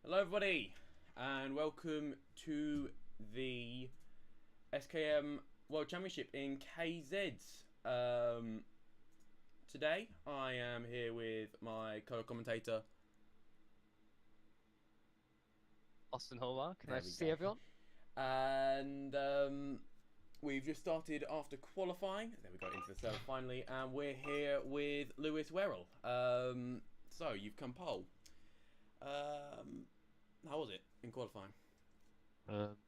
Hello everybody and welcome to the SKM World Championship in KZ. Today I am here with my co-commentator Austin Hallmark. There Nice we to see go. everyone. And we've just started after qualifying. There we go, into the server finally, and we're here with Lewis Werrell. So you've come pole. How was it in qualifying? Not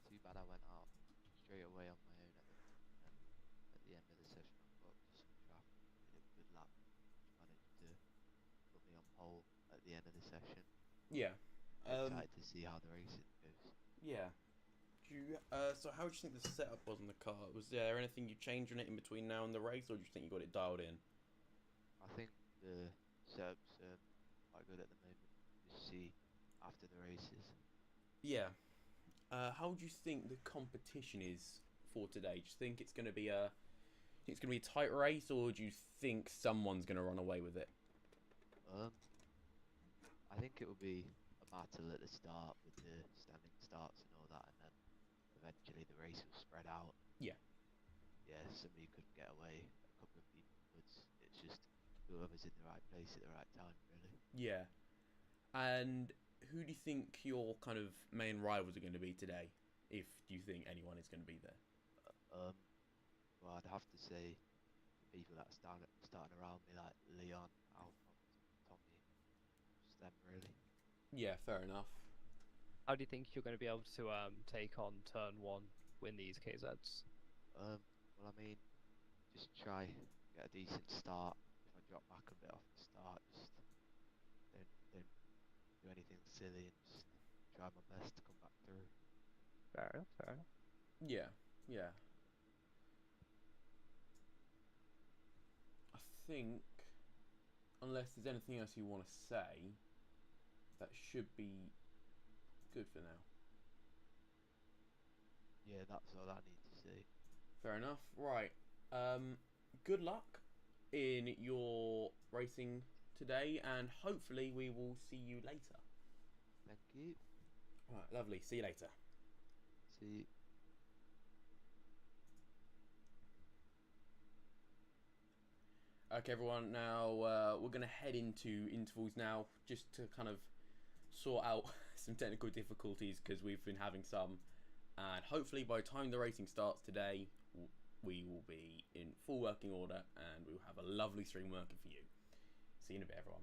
too bad. I went out straight away on my own at the end of the session. I got some traffic, did a good lap, which managed to put me on pole at the end of the session. Yeah. Excited to see how the racing goes. Yeah. So how do you think the setup was on the car? Was there anything you changed on it in between now and the race, or do you think you got it dialed in? I think the setup's quite good at the moment. Just see after the races. Yeah. How do you think the competition is for today? Do you think it's going to be a tight race, or do you think someone's going to run away with it? Um, I think it will be a battle at the start with the standing starts and all that, and then eventually the race will spread out. Yeah. Yeah, somebody could get away, a couple of people could. It's just whoever's in the right place at the right time, really. Yeah. And who do you think your kind of main rivals are going to be today? If you think anyone is going to be there? Um, well, I'd have to say the people that are starting around me, like Leon, Alphonse, Tommy, just them really. Yeah, fair enough. How do you think you're going to be able to take on turn one, win these KZs? Well, I mean, just try get a decent start. If I drop back a bit off the start, just don't do anything silly and just try my best to come back through. Fair enough, fair enough. Yeah. Yeah. I think, unless there's anything else you want to say, that should be good for now. Yeah, that's all I need to say. Fair enough. Right. Good luck in your racing today, and hopefully we will see you later. Thank you. Right, lovely. See you later. See. Okay, everyone. Now we're gonna head into intervals now, just to kind of sort out some technical difficulties because we've been having some, and hopefully by the time the racing starts today, we will be in full working order and we will have a lovely stream working for you. See you in a bit, everyone.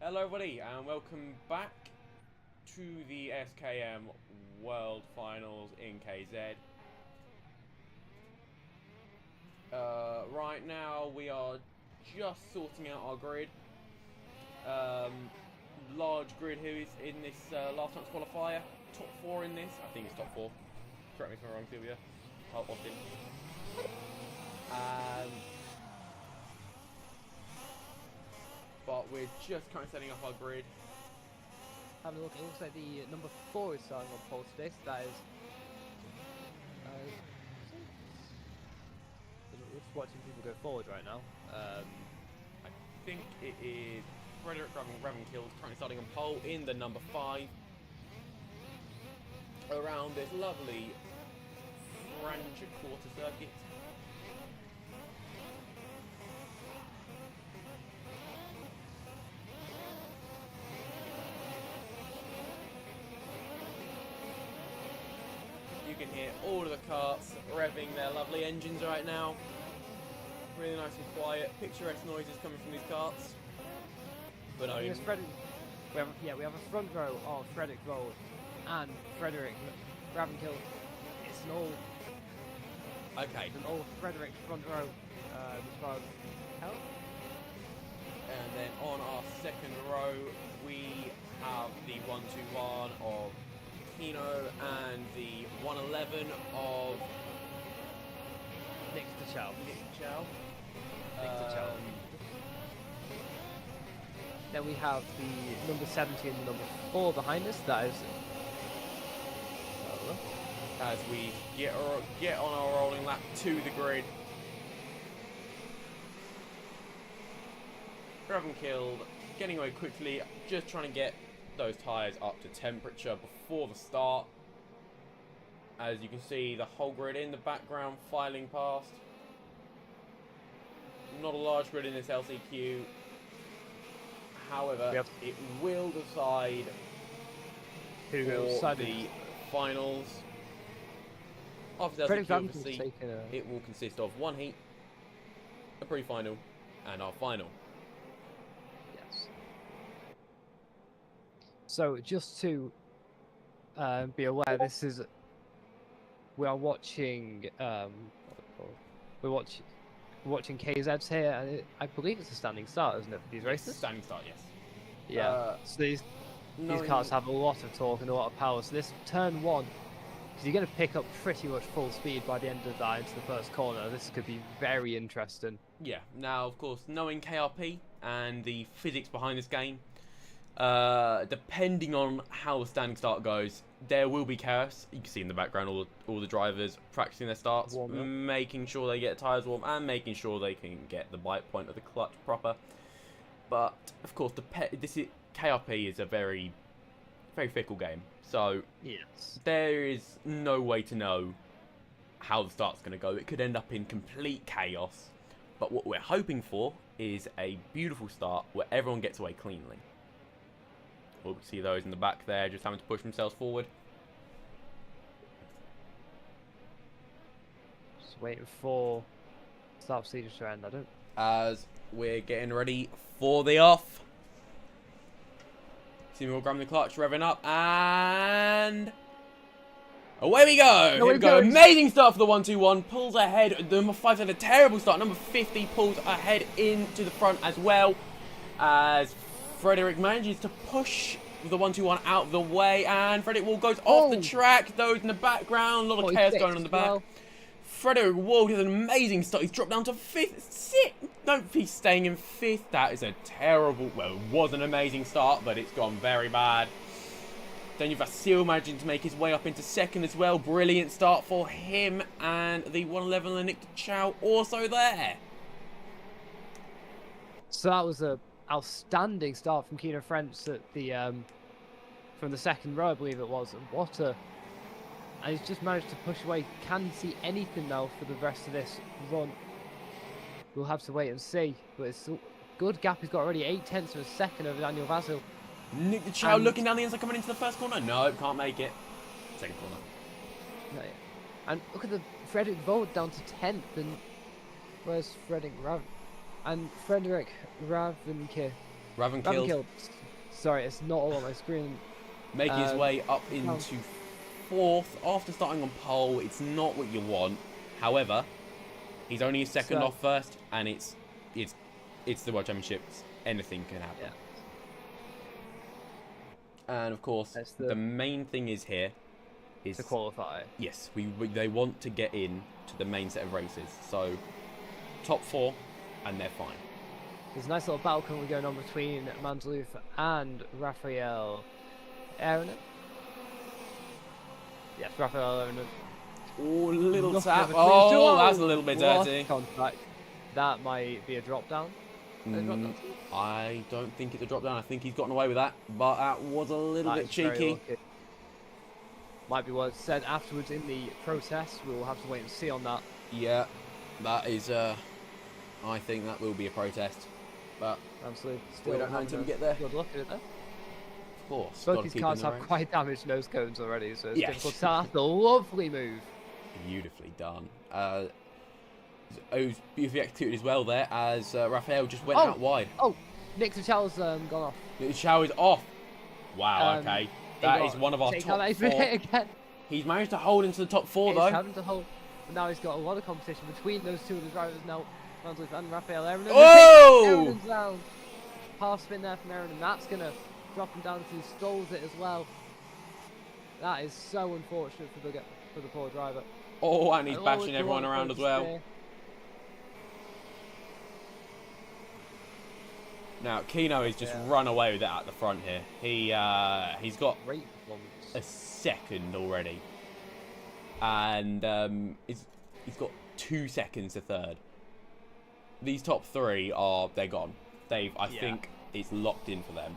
Hello everybody and welcome back to the SKM World Finals in KZ. Right now we are just sorting out our grid. Large grid who is in this last chance qualifier. Top 4 in this. I think it's top 4. Correct me if I'm wrong, Sylvia. Oh, Austin. But we're just kind of setting up our grid. Having a look, it looks like the number 4 is starting on pole today, so that is... just watching people go forward right now. I think it is Frederick Ravenkilled currently starting on pole in the number 5. Around this lovely French quarter circuit. You can hear all of the carts revving their lovely engines right now. Really nice and quiet, picturesque noises coming from these carts. But we have a front row of Frederick Road and Frederick Ravenkill. It's an old Frederick front row as far as hell. And then on our second row we have the 121 of Kino and the 111 of Nick Chow. Then we have the number 70 and the number 4 behind us. That is as we get on our rolling lap to the grid. Ravenkilled getting away quickly, just trying to get those tyres up to temperature before the start. As you can see, the whole grid in the background filing past. Not a large grid in this LCQ. However, it will decide for the finals. After the LCQ, it will consist of one heat, a pre-final, and our final. Yes. So just to be aware, we are watching. We're watching KZs here, and I believe it's a standing start, isn't it, for these races? Standing start, yes. Yeah. So these cars have a lot of torque and a lot of power. So this turn 1, because you're going to pick up pretty much full speed by the end of that into the first corner. This could be very interesting. Yeah. Now, of course, knowing KRP and the physics behind this game, depending on how the standing start goes, there will be chaos. You can see in the background all the drivers practicing their starts, making sure they get tyres warm and making sure they can get the bite point of the clutch proper. But of course, KRP is a very, very fickle game. So yes, there is no way to know how the start's going to go. It could end up in complete chaos. But what we're hoping for is a beautiful start where everyone gets away cleanly. We'll see those in the back there just having to push themselves forward. Just waiting for start procedures to end. As we're getting ready for the off. See me all grabbing the clutch, revving up, and away we go! Here we go. Amazing start for the 121. Pulls ahead. Number 5 had a terrible start. Number 50 pulls ahead into the front as well. As Frederick manages to push the 121 out of the way, and Frederick Wall goes off the track. Those in the background, a lot of chaos going on in the back. Frederick Wall did an amazing start. He's dropped down to 5th. No, he's staying in 5th. That is a terrible, well, it was an amazing start, but it's gone very bad. Then you've Vasil managing to make his way up into 2nd as well. Brilliant start for him, and the 111 Nick Chow also there. So that was a outstanding start from Kino French at the from the 2nd row, I believe it was. And and he's just managed to push away. Can he see anything now for the rest of this run? We'll have to wait and see. But it's a good gap. He's got already 8/10 of a second over Daniel Vasil. Nick Chow looking down the inside, coming into the first corner. No, can't make it. 2nd corner. No, yeah. And look at the Frederick Vogt down to 10th. And where's Frederick Ravenke? Ravenkilled, Ravenkilled. Sorry, it's not all on my screen. making his way up into 4th after starting on pole. It's not what you want. However, he's only a second off first, and it's the World Championships. Anything can happen. Yeah. And of course, the main thing is here is to qualify. Yes, they want to get in to the main set of races. So top 4, and they're fine. There's a nice little battle currently going on between Mansloof and Raphael Aronen. Yes, Raphael Aronen. Oh, little tap. Oh, that's a little bit dirty. Contact. That might be a drop down. I don't think it's a drop down. I think he's gotten away with that, but that was a little bit cheeky. Might be what said afterwards in the protest. We'll have to wait and see on that. Yeah, that is. I think that will be a protest, but absolutely. Still we don't know until we get there. Good look at it, though. Of course. Both these cars have quite damaged nose cones already, so it's difficult to tell. That's a lovely move. Beautifully done. It was beautifully executed as well there, as Raphael just went out wide. Oh, Nick Tachow's gone off. Nick Tachow is off. Wow, okay. That is one of our top 4. He's managed to hold into the top 4 though. He's having to hold, but now he's got a lot of competition between those two of the drivers now. Mansloof and Raphael Aronen. Oh! Aronen's down. Half spin there from Aronen. That's going to drop him down to stalls it as well. That is so unfortunate for the poor driver. Oh, and he's bashing everyone around as well. Now, Kino has just run away with it at the front here. He's got a second already. And he's got 2 seconds to third. These top 3 they're gone. I think it's locked in for them.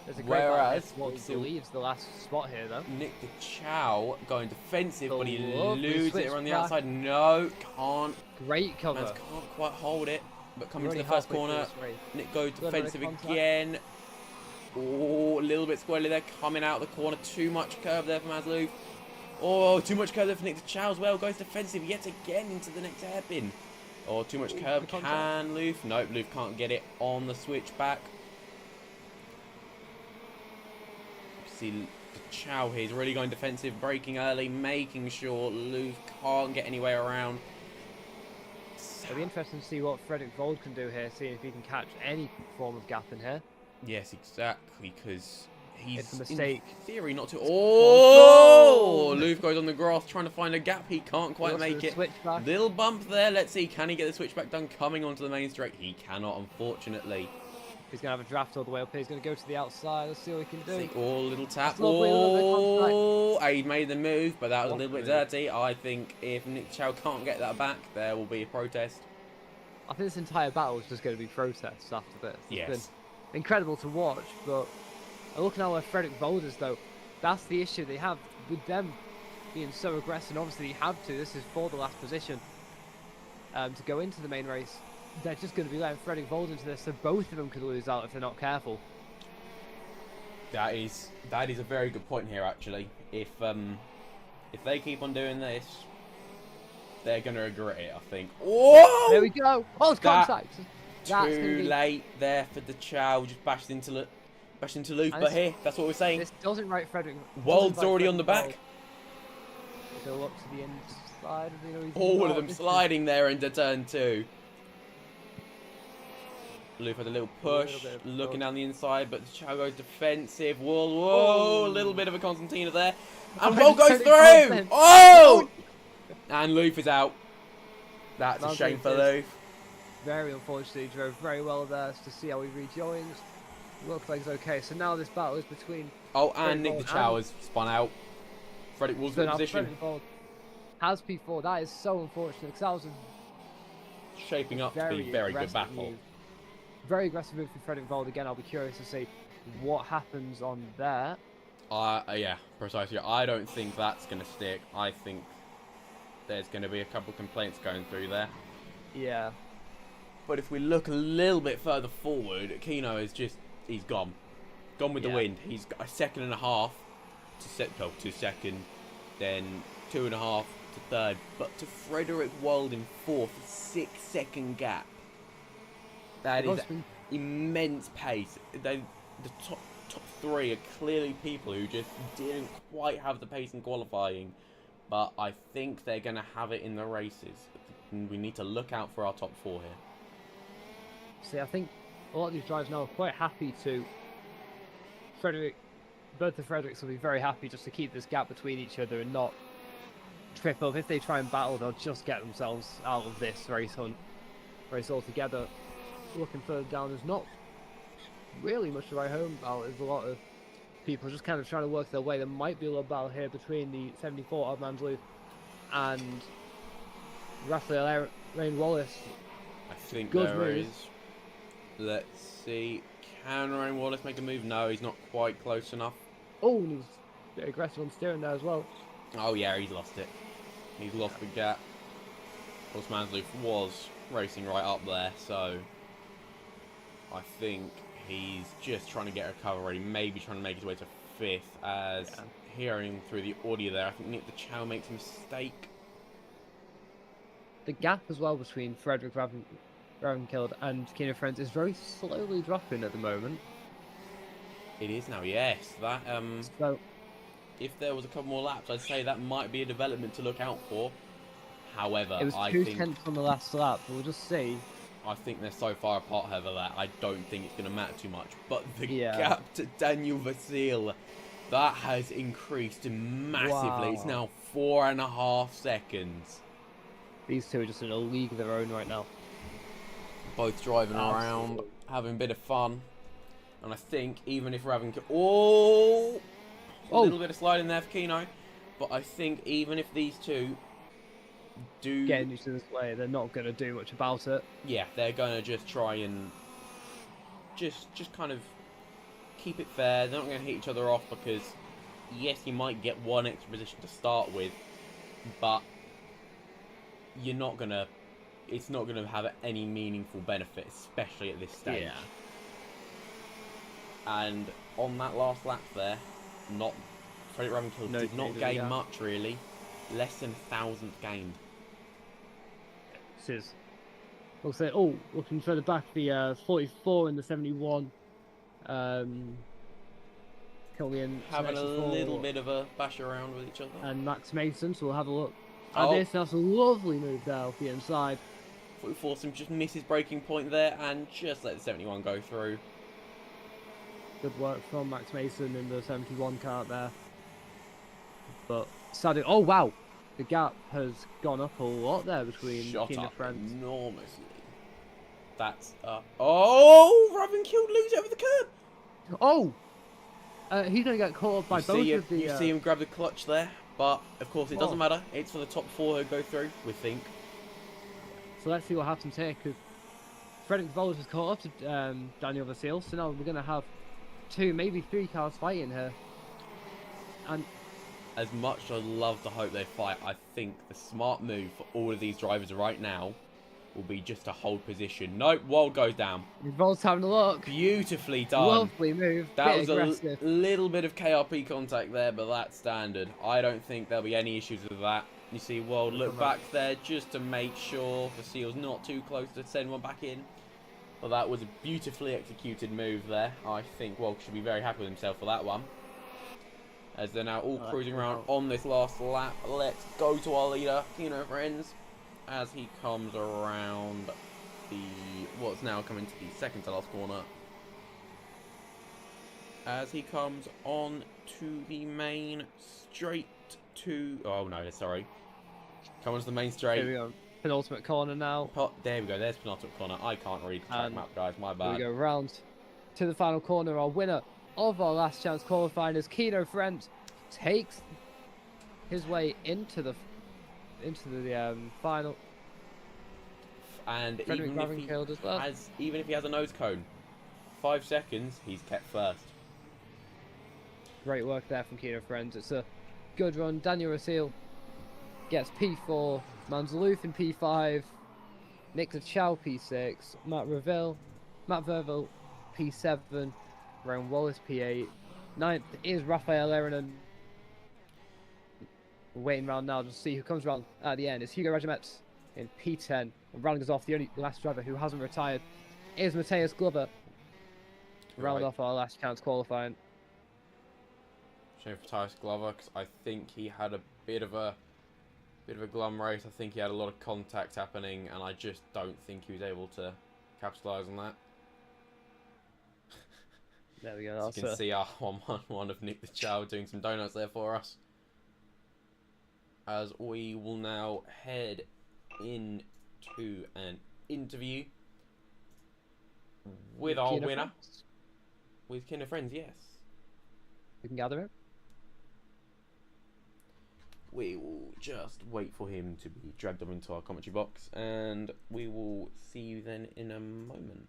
There's a great whereas what he believes the last spot here though. Nick Tachow going defensive, but he loses it around the outside. No, can't. Great cover. Can't quite hold it. But coming to the first corner, Nick goes defensive again. Oh, a little bit squirrely there, coming out the corner. Too much curve there for Mansloof. Oh, too much curve there for Nick Tachow as well. Goes defensive yet again into the next hairpin. Oh, too much curve. Can Loof? Nope, Loof can't get it on the switchback. See Tachow here. He's really going defensive, braking early, making sure Loof can't get any way around. It'll be interesting to see what Frederick Vold can do here, seeing if he can catch any form of gap in here. Yes, exactly, because he's a mistake. In theory not to. Oh! Loof goes on the grass trying to find a gap. He can't quite make it. Little bump there. Let's see. Can he get the switchback done coming onto the main straight? He cannot, unfortunately. He's going to have a draft all the way up here. He's going to go to the outside. Let's see what he can do. Oh, little tap. Oh, he made the move, but that was a little bit dirty. I think if Nick Tachow can't get that back, there will be a protest. I think this entire battle is just going to be protests after this. Yes. It's been incredible to watch, but looking at where Frederick Vold is, though, that's the issue they have with them being so aggressive. And obviously, they have to. This is for the last position to go into the main race. They're just going to be letting Frederick Vold into this, so both of them could lose out if they're not careful. That is a very good point here, actually. If they keep on doing this, they're going to regret it, I think. Oh! There we go. Oh, it's contact. Too late there for the Tachow. Just bashed into Loof. But here, that's what we're saying. This doesn't right Frederick. Wold's already on the back. Go up to the inside. All of them sliding there into turn 2. Loof had a little push, looking down the inside, but Tachow goes defensive. Whoa, a little bit of a Constantina there. And Wold goes through! Oh! And Loof is out. That's a shame for Loof. Very unfortunate. He drove very well there to see how he rejoins. Looks like he's okay. So now this battle is between... Oh, and Nick Tachow has spun out. Frederick Wold's in position. Has P4. That is so unfortunate, because that was a shaping up to be a very good battle. Very aggressive move from Frederick Vold again. I'll be curious to see what happens on there. Yeah, precisely. I don't think that's going to stick. I think there's going to be a couple complaints going through there. Yeah. But if we look a little bit further forward, Kino is he's gone. Gone with the wind. He's got a second and a half to second, then 2.5 to third. But to Frederick Wold in 4th, a 6-second gap. That is immense pace. The top three are clearly people who just didn't quite have the pace in qualifying, but I think they're going to have it in the races. We need to look out for our top four here. See, I think a lot of these drivers now are quite happy to. Both the Fredericks will be very happy just to keep this gap between each other and not trip up. If they try and battle, they'll just get themselves out of this race altogether. Looking further down, there's not really much to write home about. There's a lot of people just kind of trying to work their way. There might be a little battle here between the 74 of Manslouth and Raphael Rain Wallace. I think Good there move. is. Let's see. Can Rain Wallace make a move? No, he's not quite close enough. Oh, and he was a bit aggressive on steering there as well. Oh yeah, he's lost it. He's lost the gap. Of course, Manslouth was racing right up there, so I think he's just trying to get a cover ready, maybe trying to make his way to fifth. As hearing through the audio there, I think Nick the Chow makes a mistake. The gap as well between Frederick Ravenkild and Keenan Friends is very slowly dropping at the moment. It is now, yes. That So if there was a couple more laps, I'd say that might be a development to look out for. However, it was I 2 think tenths on the last lap. We'll just see. I think they're so far apart, however, that I don't think it's going to matter too much. But the Yeah. gap to Daniel Vasil, that has increased massively. It's Wow. now 4.5 seconds. These two are just in a league of their own right now. Both driving around, Absolutely. having a bit of fun. And I think even if Raven... Oh! A little bit of sliding there for Kino. But I think even if these two do... Getting used to this way, they're not going to do much about it. Yeah, they're going to just try and just kind of keep it fair. They're not going to hit each other off because, yes, you might get one extra position to start with, but you're not going to... It's not going to have any meaningful benefit, especially at this stage. Yeah. And on that last lap there, Frederick Ravenkill No did not changes, gain yeah. much, really. Less than 1,000th gained. This is. We'll say, looking further back, the 44 and the 71. Killian Having a 64 little bit of a bash around with each other. and Max Mason, so we'll have a look Oh. at this. That's a lovely move there off the inside. Forcing just misses breaking point there and just let the 71 go through. Good work from Max Mason in the 71 car there. But sadly, oh wow, the gap has gone up a lot there between Shot Keenan up Friends. enormously. That's oh, Ravenkill lose over the curb. Oh, he's going to get caught up by both of the. You see him grab the clutch there, but of course it doesn't Whoa. matter. It's for the top four who go through, we think. So let's see what happens here, because Frederick Volos has caught up to Daniel Vasil, so now we're going to have 2, maybe 3 cars fighting here. And As much as I'd love to hope they fight, I think the smart move for all of these drivers right now will be just to hold position. Nope, Wild goes down. Volos having a look. Beautifully done. Lovely move. That bit was aggressive. a little bit of KRP contact there, but that's standard. I don't think there'll be any issues with that. You see World look back there just to make sure the seal's not too close to send one back in. But that was a beautifully executed move there. I think World should be very happy with himself for that one. As they're now all cruising around on this last lap. Let's go to our leader, Kino Friends, as he comes around what's now coming to the second to last corner. As he comes on to the main straight to... Oh no, sorry. Come on to the main straight. Here we go. Penultimate corner now. There we go, there's penultimate corner. I can't read the track map, guys, my Here bad. we go round to the final corner. Our winner of our last chance qualifying is Kino Friends. Takes his way into the final. And Frederick even if, Ravenkild as well. even if he has a nose cone, 5 seconds, he's kept first. Great work there from Kino Friends. It's a good run. Daniel Rasil gets P4, Manslouth in P5, Nick the Chow P6, Matt Verville P7, Ryan Wallace P8. 9th is Raphael Erinen. We're waiting around now to see who comes around at the end. It's Hugo Regimet in P10. And rounding us off, the only last driver who hasn't retired Here's Mateus Glover. Round Right. off our last chance qualifying. Shame for Tyus Glover, because I think he had a bit of a glum race. I think he had a lot of contact happening, and I just don't think he was able to capitalise on that. There we go. As you can see, our one of Nick the Chow doing some donuts there for us. As we will now head into an interview with our Keener winner. Friends. With Keener Friends, yes. We can gather it. We will just wait for him to be dragged up into our commentary box, and we will see you then in a moment.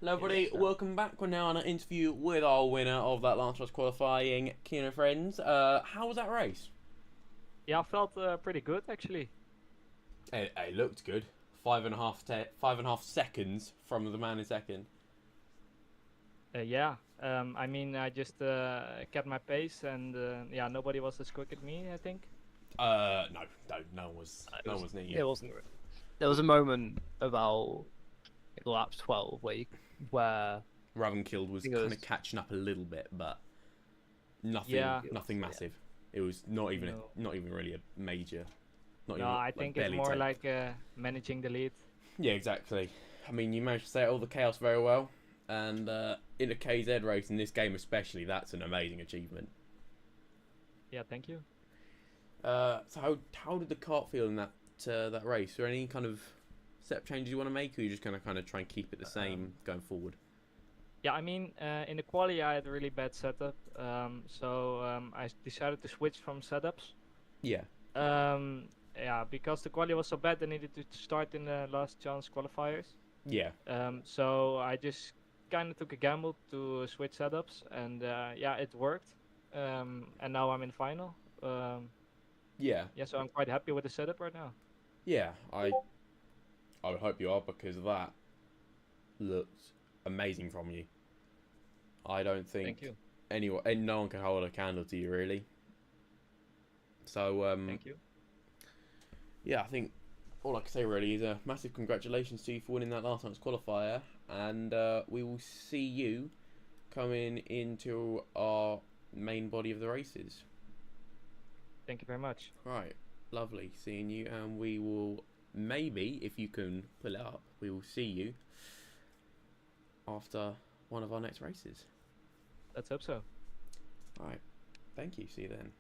Hello everybody, welcome back. We're now on an interview with our winner of that last race qualifying, Keener Friends. How was that race? Yeah, I felt pretty good actually. It looked good. 5.5 seconds from the man in second. Yeah, I mean, I just kept my pace, and yeah, nobody was as quick as me, I think. No one was near you. It wasn't. There was a moment about lap 12 where Ravenkilled was kind of catching up a little bit, but nothing massive. It was not even really a major. I think it's more like managing the lead. Yeah, exactly. I mean, you managed to stay out all the chaos very well, and in a KZ race in this game especially, that's an amazing achievement. Yeah, thank you. So how did the kart feel in that race? Were there any kind of setup changes you want to make, or are you just gonna kind of try and keep it the same going forward? Yeah, I mean, in the quali I had a really bad setup, so I decided to switch from setups. Yeah. Yeah, because the quali was so bad, I needed to start in the last chance qualifiers. Yeah. So I just kind of took a gamble to switch setups, and yeah, it worked. And now I'm in final. Yeah. Yeah, so I'm quite happy with the setup right now. Yeah, I would hope you are, because that looked amazing from you. I don't think no one can hold a candle to you, really. So Thank you. yeah, I think all I can say really is a massive congratulations to you for winning that last night's qualifier, and we will see you coming into our main body of the races. Thank you very much. Right, lovely seeing you, and we will maybe, if you can pull it up, we will see you after one of our next races. Let's hope so. Alright, thank you, see you then.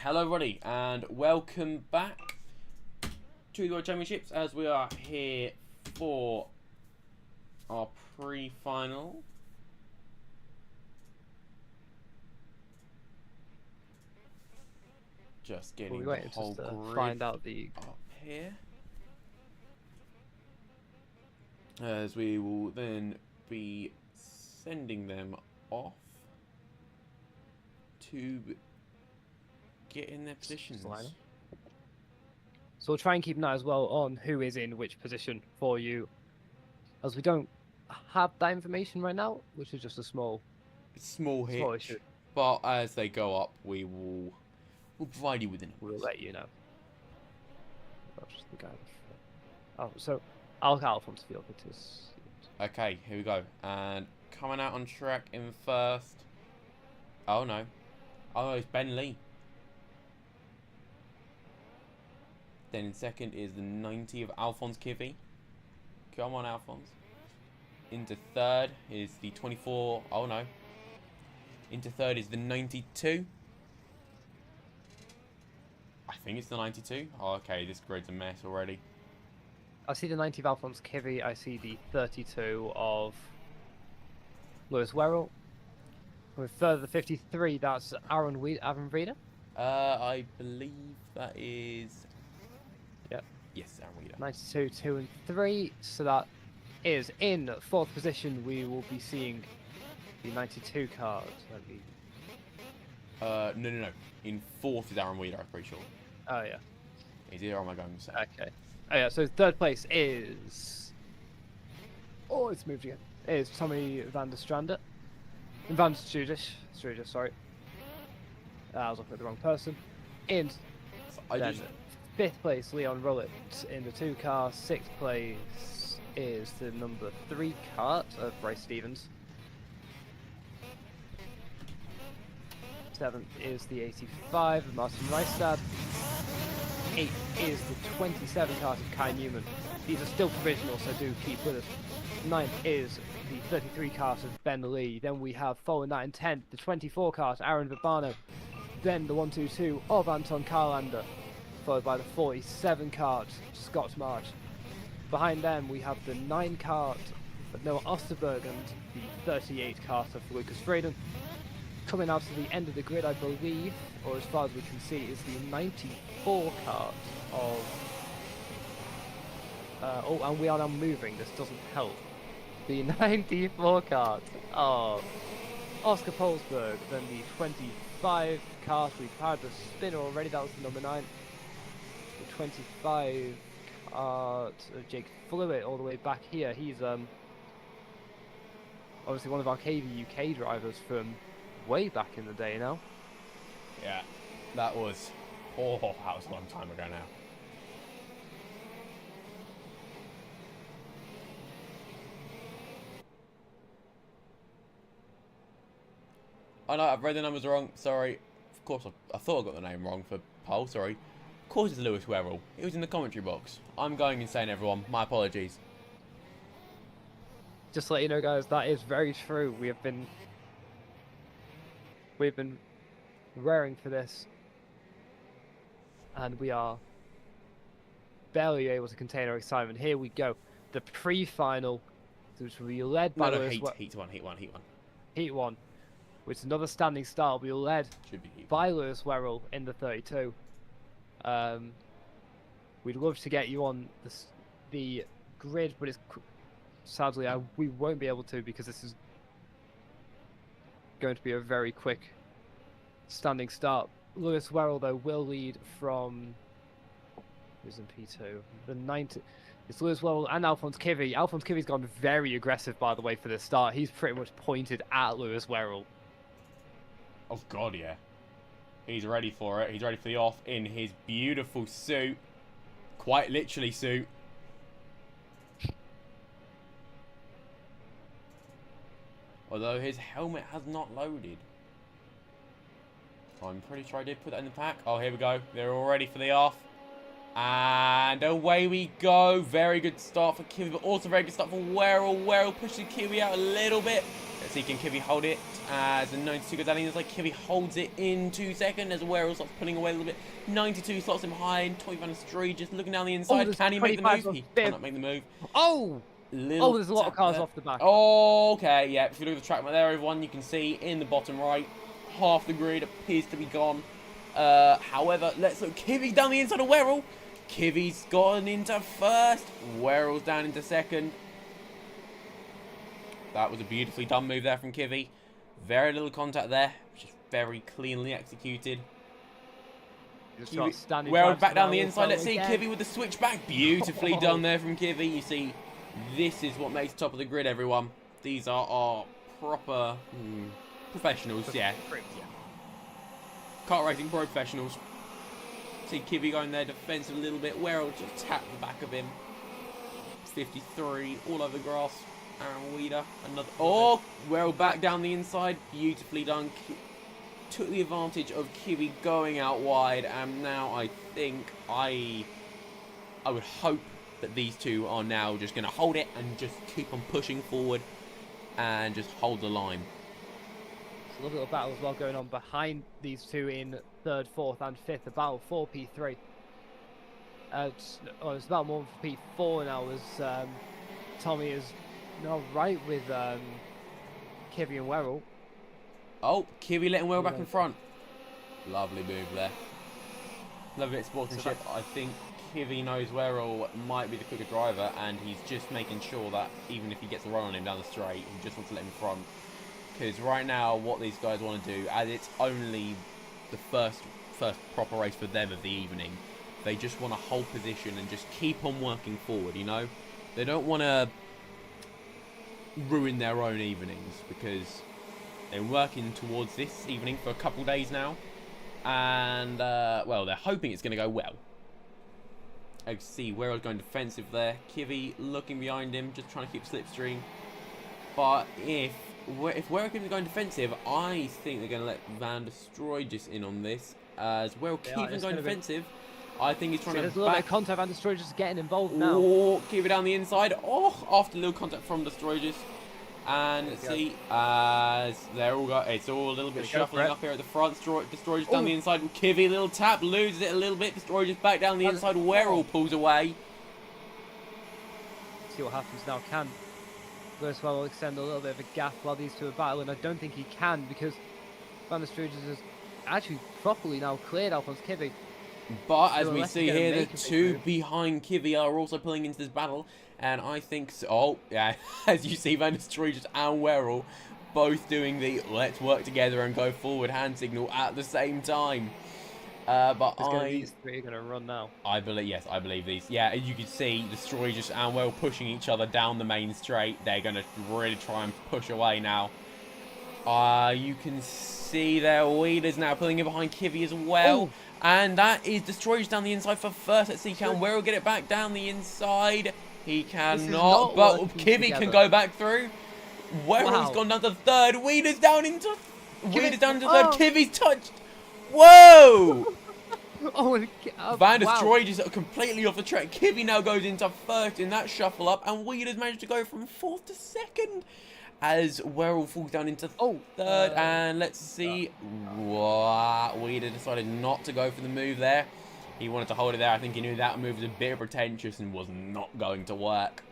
hello everybody, and welcome back to the World Championships as we are here for our pre-final. Just getting the whole grid find out the up here. As we will then be sending them off to get in their positions. So we'll try and keep an eye as well on who is in which position for you, as we don't have that information right now, which is just a small hitch. Issue. But as they go up, we'll provide you with an. We'll let you know. That's just the guy. Oh, so I'll get Alphonse Field. It is. Okay, here we go. And coming out on track in first. Oh no. Oh, it's Ben Lee. Then in second is the 90 of Alphonse Kivy. Come on, Alphonse. Into third is the 24. Oh no. Into third is the 92. I think it's the 92. Oh, okay, this grid's a mess already. I see the 90 of Alphonse Kivy. I see the 32 of Lewis Werrell. With further the 53, that's Aaron Reeder. I believe that is. Yep. Yes, Aaron Reeder. 92, 2 and 3. So that is in fourth position. We will be seeing the 92 card. No. In fourth is Aaron Weeder, I'm pretty sure. Oh yeah. Is it, or am I going to say? Okay. Oh yeah. So third place is. Oh, it's moved again. Is Tommy van der Strande. Van der Strude, sorry. I was looking at the wrong person. In fifth place, Leon Rowlett in the 2 car. Sixth place is the number 3 cart of Bryce Stevens. Seventh is the 85 of Martin Reistad. Eighth is the 27 cart of Kai Newman. These are still provisional, so do keep with us. Ninth is the 33 cart of Ben Lee. Then we have following that in 10th, the 24 cart, Aaron Babano. Then the 122 of Anton Carlander, followed by the 47 cart, Scott March. Behind them we have the 9 cart of Noah Osterberg and the 38 cart of Lucas Freden. Coming out to the end of the grid, I believe, or as far as we can see, is the 94 cart of... oh, and we are now moving, this doesn't help. The 94 cart of Oscar Polsberg, then the 25 cart, we've had the spinner already, that was the number 9. The 25 cart of Jake Fluid all the way back here, he's obviously one of our KV UK drivers from way back in the day now. Yeah, that was a long time ago now. I know, I've read the numbers wrong, sorry. Of course, I thought I got the name wrong for Pole, sorry. Of course it's Lewis Werrell. It was in the commentary box. I'm going insane, everyone. My apologies. Just to let you know, guys, that is very true. We've been raring for this, and we are barely able to contain our excitement. Here we go. The pre-final, which will be led by Heat one. Heat 1. Which is another standing start, will be led by Lewis Werrell in the 32. We'd love to get you on the grid, but sadly we won't be able to, because this is going to be a very quick standing start. Lewis Werrell, though, will lead from... who's in P2? The 90... It's Lewis Werrell and Alphonse Kivy. Alphonse Kivy's gone very aggressive, by the way, for this start. He's pretty much pointed at Lewis Werrell. Oh god, yeah. He's ready for it. He's ready for the off in his beautiful suit. Quite literally suit. Although his helmet has not loaded. I'm pretty sure I did put that in the pack. Oh, here we go. They're all ready for the off. And away we go. Very good start for Kiwi, but also very good start for Werrell. Werrell pushing Kiwi out a little bit. Let's see, can Kivy hold it? As the 92 goes down the inside, Kivy holds it in 2 seconds as Werrell starts pulling away a little bit. 92 slots him behind. Toy Van Stroy just looking down the inside. there's Can he make the 25 move? He bit. cannot make the move. Oh! Little There's a lot of tap cars there. off the back. Oh, okay, yeah. If you look at the track map there, everyone, you can see in the bottom right, half the grid appears to be gone. However, let's look. Kivy's down the inside of Werrell. Kivy's gone into first. Werrell's down into second. That was a beautifully done move there from Kivy. Very little contact there, just very cleanly executed. Werrell back down the inside. Let's see Kivy with the switchback. Beautifully done there from Kivy. You see, this is what makes top of the grid, everyone. These are our proper professionals, yeah. Kart racing pro professionals. See Kivy going there defensive a little bit. Werrell just tapped the back of him. 53 all over grass. Aaron Weeder, another. Oh, Werrell back down the inside. Beautifully done. Took the advantage of Kivy going out wide, and now I think I would hope that these two are now just going to hold it and just keep on pushing forward and just hold the line. There's a little battle as well going on behind these two in 3rd, 4th and 5th. The battle for P3. It's about more for P4 now as Tommy is now right with Kivy and Werrell. Oh, Kivy letting Werrell back in front. Lovely move there. Lovely bit of sportsmanship. I think Kivy knows Werrell might be the quicker driver, and he's just making sure that even if he gets a run on him down the straight, he just wants to let him in front. Because right now, what these guys want to do, as it's only the first proper race for them of the evening, they just want to hold position and just keep on working forward, you know? They don't want to ruin their own evenings, because they're working towards this evening for a couple days now, and well, they're hoping it's going to go well. I can see Werrell's going defensive there. Kivy looking behind him, just trying to keep slipstream. But if Werrell keeps going defensive, I think they're going to let Van der Stroy just in on this. As Werrell keeps on going defensive, I think he's trying to there's a little bit of contact. Van der Stroy just getting involved now. Oh, Kivy down the inside. Oh, after a little contact from the Destroyers. And let's see, as they're all got, it's all a little bit shuffling up here at the front. Destroyers down the inside. Kivy, little tap, loses it a little bit. Destroyers back down the inside. Werrell pulls away. See what happens now. Can Verswell will extend a little bit of a gap while these two are battling. I don't think he can, because Van der Stroy has actually properly now cleared Alphonse Kivy. But as we see here, the two behind Kivy are also pulling into this battle. And I think, oh, yeah, as you see, Van der Stroy and Werrell both doing the let's work together and go forward hand signal at the same time. But these three are going to run now. I believe, yes, I believe these. Yeah, as you can see, the Stroy and Werrell pushing each other down the main straight. They're going to really try and push away now. You can see their Wheelers now pulling in behind Kivy as well. Oh. And that is Destroyers down the inside for first. Let's see, can Werrell get it back down the inside? He cannot, but Kivy can go back through. Werrell's gone down to third. Wheeler's down into third. Kivy's touched. Whoa! Van der Stroy just completely off the track. Kivy now goes into first in that shuffle up, and Wheeler's managed to go from 4th to 2nd. As Werrell falls down into 3rd, and let's see. Wheeler decided not to go for the move there. He wanted to hold it there. I think he knew that move was a bit pretentious and was not going to work.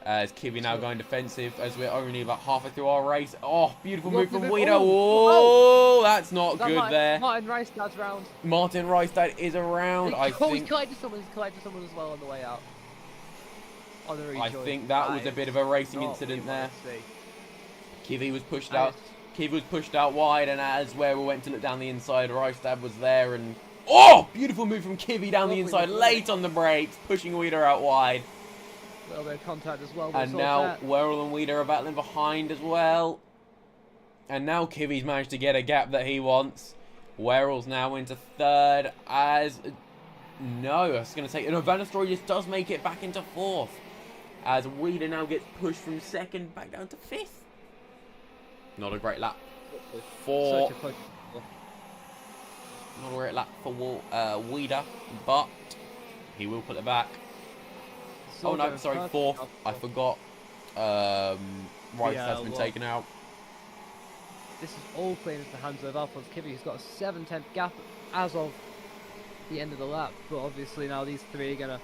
As Kivy now going defensive, as we're only about halfway through our race. Oh, beautiful move from Wheeler. Oh, that's not good there. Martin Reistad's round. Martin Reistad is around. I think he's collected someone as well on the way out. I think that was a bit of a racing incident there. Kivy was pushed out. Kivy was pushed out wide, and as Werrell went to look down the inside, Reistad was there, and oh, beautiful move from Kivy down the inside, late on the brakes, pushing Wheeler out wide. A little bit of contact as well. And now Werrell and Wheeler are battling behind as well. And now Kivy's managed to get a gap that he wants. Werrell's now into 3rd as... No, it's going to take... No, Van der Stroy just does make it back into 4th. As Wheeler now gets pushed from 2nd back down to 5th. Not a great lap for... Not a great lap for Wheeler, but he will put it back. Oh no, sorry, 4th. I forgot. Reistad's been taken out. this is all playing into the hands of Alphonse Kivi, who's got a 7/10 gap as of the end of the lap. But obviously now these three are going to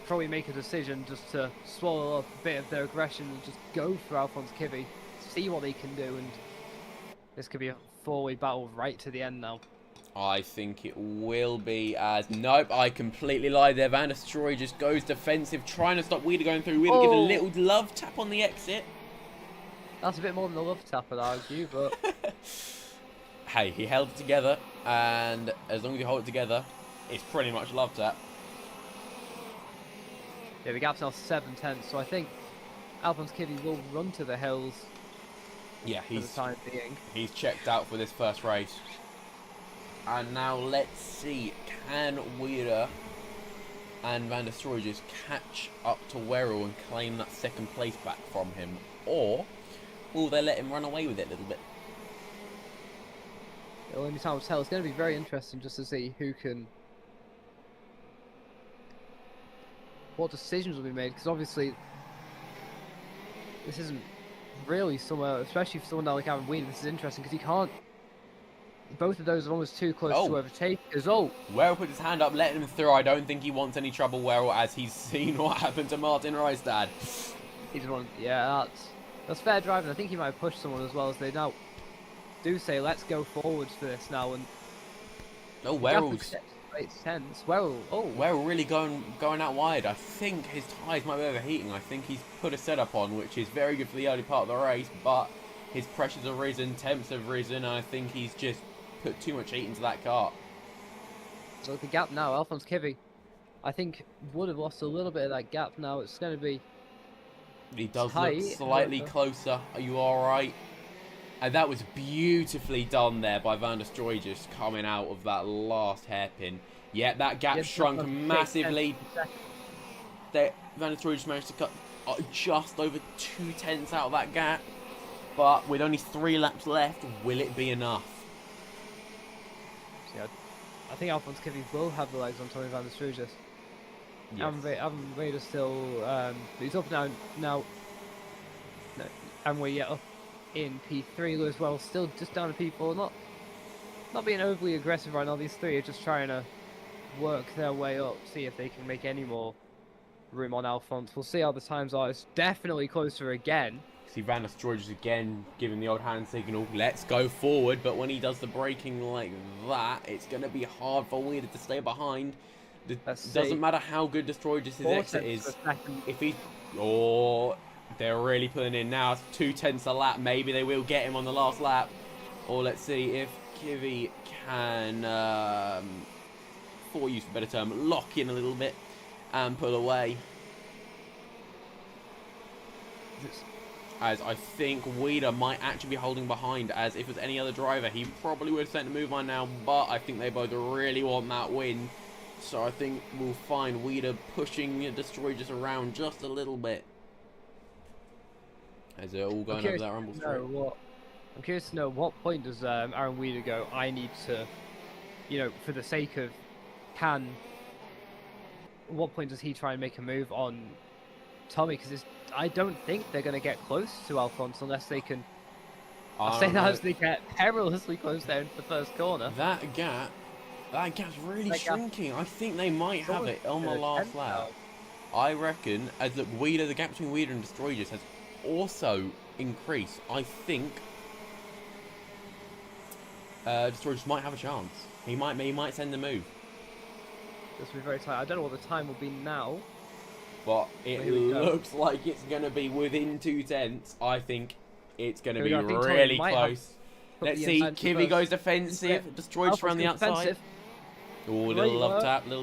probably make a decision just to swallow up a bit of their aggression and just go for Alphonse Kivi, see what they can do, and this could be a four-way battle right to the end now. I think it will be as... Nope, I completely lied there. Van der Stroy just goes defensive, trying to stop Weeder going through. Weeder gives a little love tap on the exit. That's a bit more than a love tap, I'd argue, but... Hey, he held it together, and as long as you hold it together, it's pretty much love tap. Yeah, the gap's now 7/10, so I think Alphonse Kivi will run to the hills Yeah, for the time being. He's checked out for this first race. And now let's see, can Weeder and Van der Stroy just catch up to Werrell and claim that second place back from him? Or will they let him run away with it a little bit? It'll only time will tell. It's going to be very interesting just to see who can... what decisions will be made, because obviously this isn't really somewhere, especially for someone like Aaron Weeder, this is interesting because he can't... both of those are almost too close to overtake. Werrell put his hand up, letting him through. I don't think he wants any trouble, Werrell, as he's seen what happened to Martin Reistad. He's one. Yeah, that's fair driving. I think he might have pushed someone as well, as they now do say, let's go forwards for this now. And no, Werrell's... It's tense. Werrell really going out wide. I think his tyres might be overheating. I think he's put a setup on, which is very good for the early part of the race, but his pressures have risen, temps have risen, and I think he's just put too much heat into that car. So the gap now, Alphonse Kivi, I think would have lost a little bit of that gap now. It's going to be... He does look slightly closer. Are you alright? And that was beautifully done there by Van der Stroy, just coming out of that last hairpin. Yeah, that gap shrunk massively. Van der Stroy just managed to cut just over 2/10 out of that gap. But with only 3 laps left, will it be enough? Yeah, I think Alphonse Kivi will have the legs on Tommy Van der Stroy. Just Aaron Weeder still, he's up now. No, Aaron Weeder up in P3. Lewis Wells still just down to P4. Not being overly aggressive right now. These three are just trying to work their way up, see if they can make any more room on Alphonse. We'll see how the times are. It's definitely closer again. See Van der Stroy just again giving the old hand signal, let's go forward, but when he does the braking like that, it's going to be hard for Weeder to stay behind. It doesn't matter how good Destroyer's exit is. If he... Oh, they're really pulling in now. It's 2/10 a lap. Maybe they will get him on the last lap. Or let's see if Kivi can, for use of a better term, lock in a little bit and pull away. As I think Weeder might actually be holding behind, as if it was any other driver, he probably would have sent a move on now, but I think they both really want that win. So I think we'll find Weeder pushing Destroy just around just a little bit. As they're all going over that rumble straight. I'm curious to know, what point does Aaron Weeder go, I need to, for the sake of what point does he try and make a move on Tommy? Because I don't think they're going to get close to Alphonse unless they can... I'll say that as they get perilously close there into the first corner. That gap's really shrinking. I think they might have it on the last lap. I reckon, as the gap between Weeder and Destroy just has also increased. I think Destroy just might have a chance. He might send the move. This will be very tight. I don't know what the time will be now. But it looks like it's going to be within 2/10. I think it's going to be really close. Let's see. Kivi goes defensive. Destroyed around the outside. Oh, little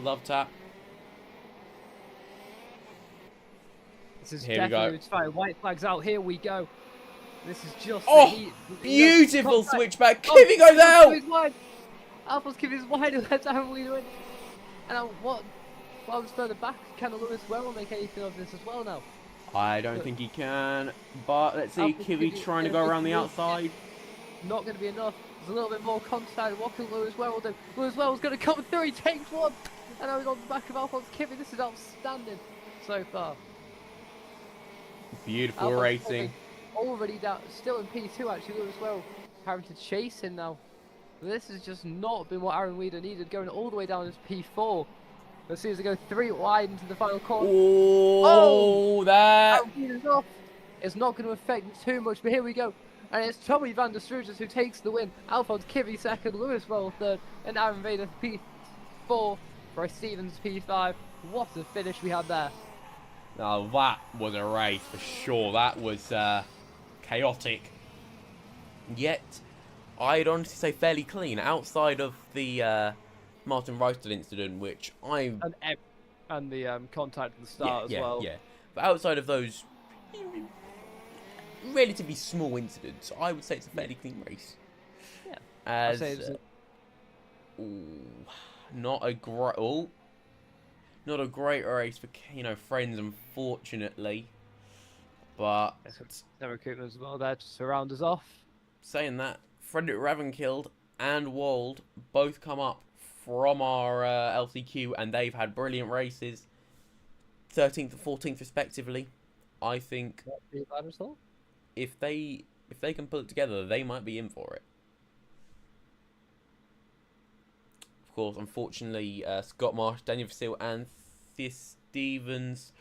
love tap. This is definitely fine. White flags out. Here we go. This is just... beautiful switchback. Kivi goes out. Alphonse Kivi is wide. Let's have Weeder in. And what was further back? Can Lewis Werrell make anything of this as well now? I don't think he can. But let's see. Kivi trying to go around the outside. Not going to be enough. There's a little bit more contact. What can Lewis Werrell do? Lewis Werrell's going to come through. He takes one. And now he's on the back of Alphonse Kivi. This is outstanding so far. Beautiful racing. already down, still in P2 actually, Lewis Well having to chase him now. This has just not been what Aaron Weeder needed, going all the way down into P4. Let's see as they go 3 wide into the final corner. Oh, that. Aaron Weeder's off. It's not going to affect him too much, but here we go. And it's Tommy van der Struges who takes the win. Alphonse Kivy second, Lewis Well third, and Aaron Vader P4. Bryce Stevens P5. What a finish we had there. Now that was a race for sure. That was chaotic. Yet, I'd honestly say fairly clean outside of the Martin Roasted incident, which I And the contact at the start as well. Yeah. But outside of those relatively small incidents, I would say it's a fairly clean race. Yeah. As I'd say not a great race for friends, unfortunately. But no recruitment as well there to surround us off. Saying that, Frederick Ravenkild and Wold both come up from our LCQ, and they've had brilliant races, 13th and 14th respectively. I think if they can pull it together, they might be in for it. Of course, unfortunately, Scott Marsh, Daniel Vasile, and Thea Stevens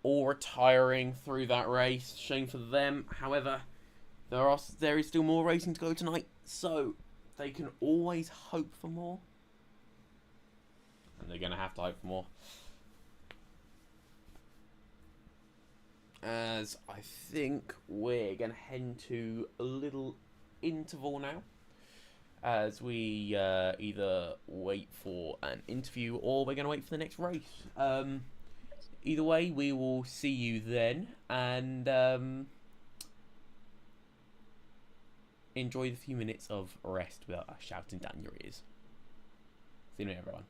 all retiring through that race. Shame for them. However, there is still more racing to go tonight, so they can always hope for more. And they're going to have to hope for more. As I think we're going to head into a little interval now, as we either wait for an interview or we're going to wait for the next race. Either way, we will see you then, and enjoy the few minutes of rest without us shouting down your ears. See you later, everyone.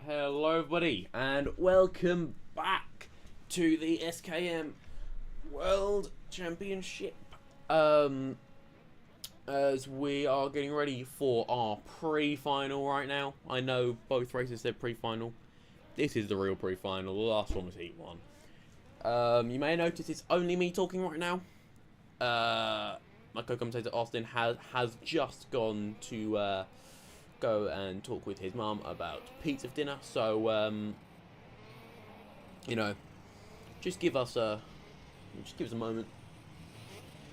Hello everybody and welcome back to the SKM World Championship. As we are getting ready for our pre-final right now. I know both races said pre-final. This is the real pre-final. The last one was Heat 1. You may notice it's only me talking right now. My co-commentator Austin has just gone to go and talk with his mum about pizza for dinner. So you know, just give us a moment.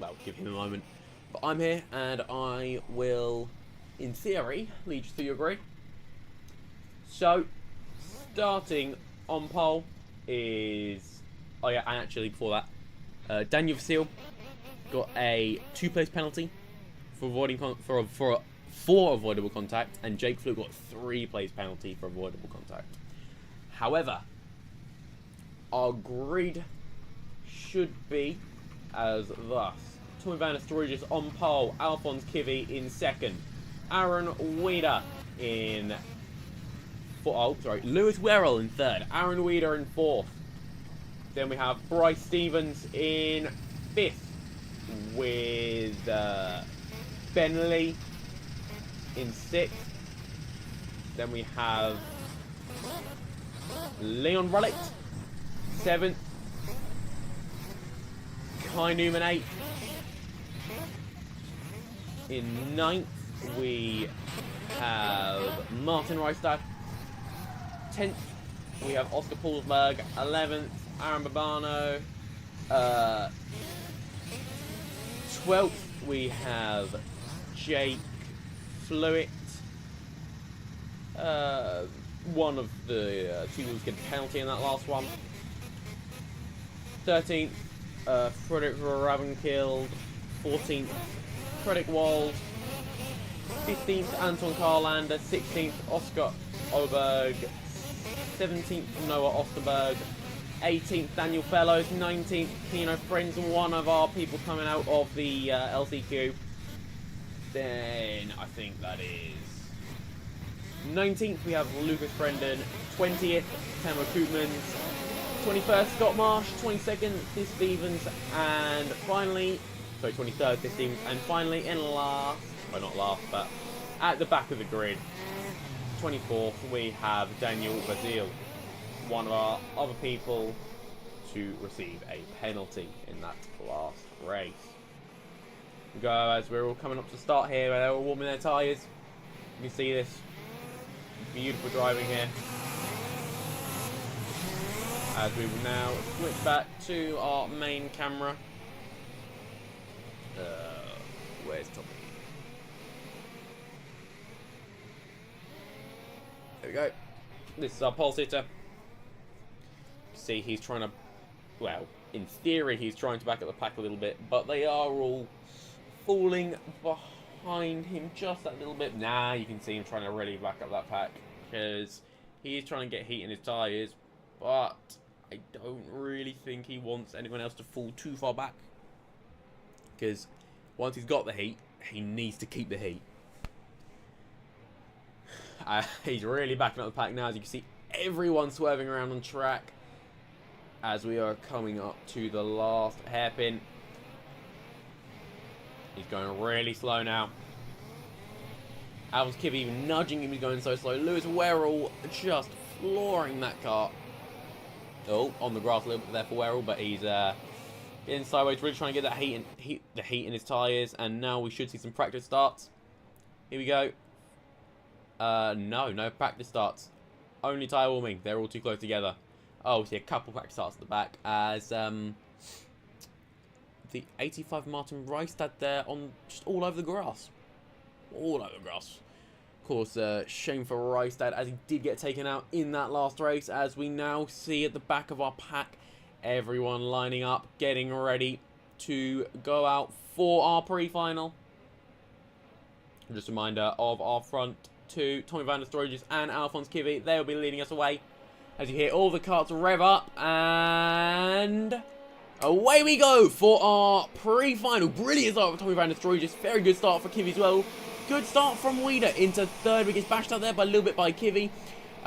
Well, give him a moment. But I'm here and I will, in theory, lead you through your grid. So, starting on pole is, oh yeah, and actually before that, Daniel Vasile got a 2-place penalty for avoiding for avoidable contact, and Jake Flew got a 3-place penalty for avoidable contact. However, our grid should be as thus: Tommy Van der Storius on pole, Alphonse Kivy in second, Aaron Weeder in Lewis Werrell in third, Aaron Weeder in fourth. Then we have Bryce Stevens in fifth, with Ben Lee in sixth. Then we have Leon Rullick seventh, Kai Newman eighth. In ninth, we have Martin Reistad. 10th, we have Oscar Paulsberg. 11th, Aaron Babano. 12th, we have Jake Flewitt. One of the two was getting a penalty in that last one. 13th, Frederick Ravenkild. 14th, Frederick Wald. 15th, Anton Carlander. 16th, Oscar Oberg. 17th, Noah Osterberg. 18th, Daniel Fellows. 19th, Kino Friends, one of our people coming out of the LCQ. Then I think that is 19th, we have Lucas Brendan. 20th, Tamo Koopmans. 21st, Scott Marsh. 22nd, Chris Stevens. And finally, 23rd, Chris Stevens. And finally, in last, well not last, but at the back of the grid, 24th, we have Daniel Vasile, one of our other people to receive a penalty in that last race. We go as we're all coming up to start here, where they're all warming their tyres. You can see this beautiful driving here. As we will now switch back to our main camera. Where's Tommy? There we go. This is our pole sitter. See, he's trying to, well, in theory he's trying to back up the pack a little bit, but they are all falling behind him just that little bit. Nah, you can see him trying to really back up that pack, because he's trying to get heat in his tyres, but I don't really think he wants anyone else to fall too far back, because once he's got the heat, he needs to keep the heat. He's really backing up the pack now. As you can see, everyone swerving around on track as we are coming up to the last hairpin. He's going really slow now. Alphonse Kivy even nudging him, he's going so slow. Lewis Werrell just flooring that car. Oh, on the grass a little bit there for Werrell, but he's getting sideways, really trying to get that heat in his tyres. And now we should see some practice starts. Here we go. No practice starts. Only tyre warming. They're all too close together. Oh, we see a couple practice starts at the back as the 85 Martin Reistad there on just all over the grass. All over the grass. Of course, shame for Reistad as he did get taken out in that last race. As we now see at the back of our pack, everyone lining up, getting ready to go out for our pre-final. Just a reminder of our front two, Tommy Van der Storius and Alphonse Kivy. They will be leading us away. As you hear all the carts rev up, and away we go for our pre-final. Brilliant start for Tommy Van der Storius. Very good start for Kivy as well. Good start from Weeder into third. We get bashed out there by a little bit by Kivy.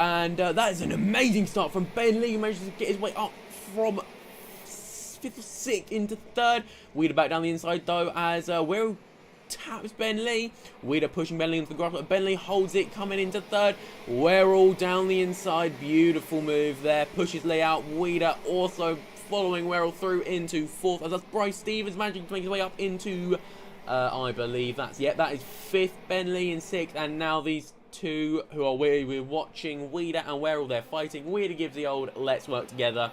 And that is an amazing start from Ben Lee, who manages to get his way up from 5th or 6th into 3rd. Weeder back down the inside though, as Will taps Ben Lee. Weeder pushing Ben Lee into the grass, but Ben Lee holds it, coming into 3rd. We're all down the inside. Beautiful move there. Pushes Lee out. Weeder also following Werrell through into 4th, as that's Bryce Stevens managing to make his way up into, I believe that is 5th. Ben Lee in 6th, and now these two who are we're watching, Weeder and Werrell, they're fighting. Weeder gives the old let's work together.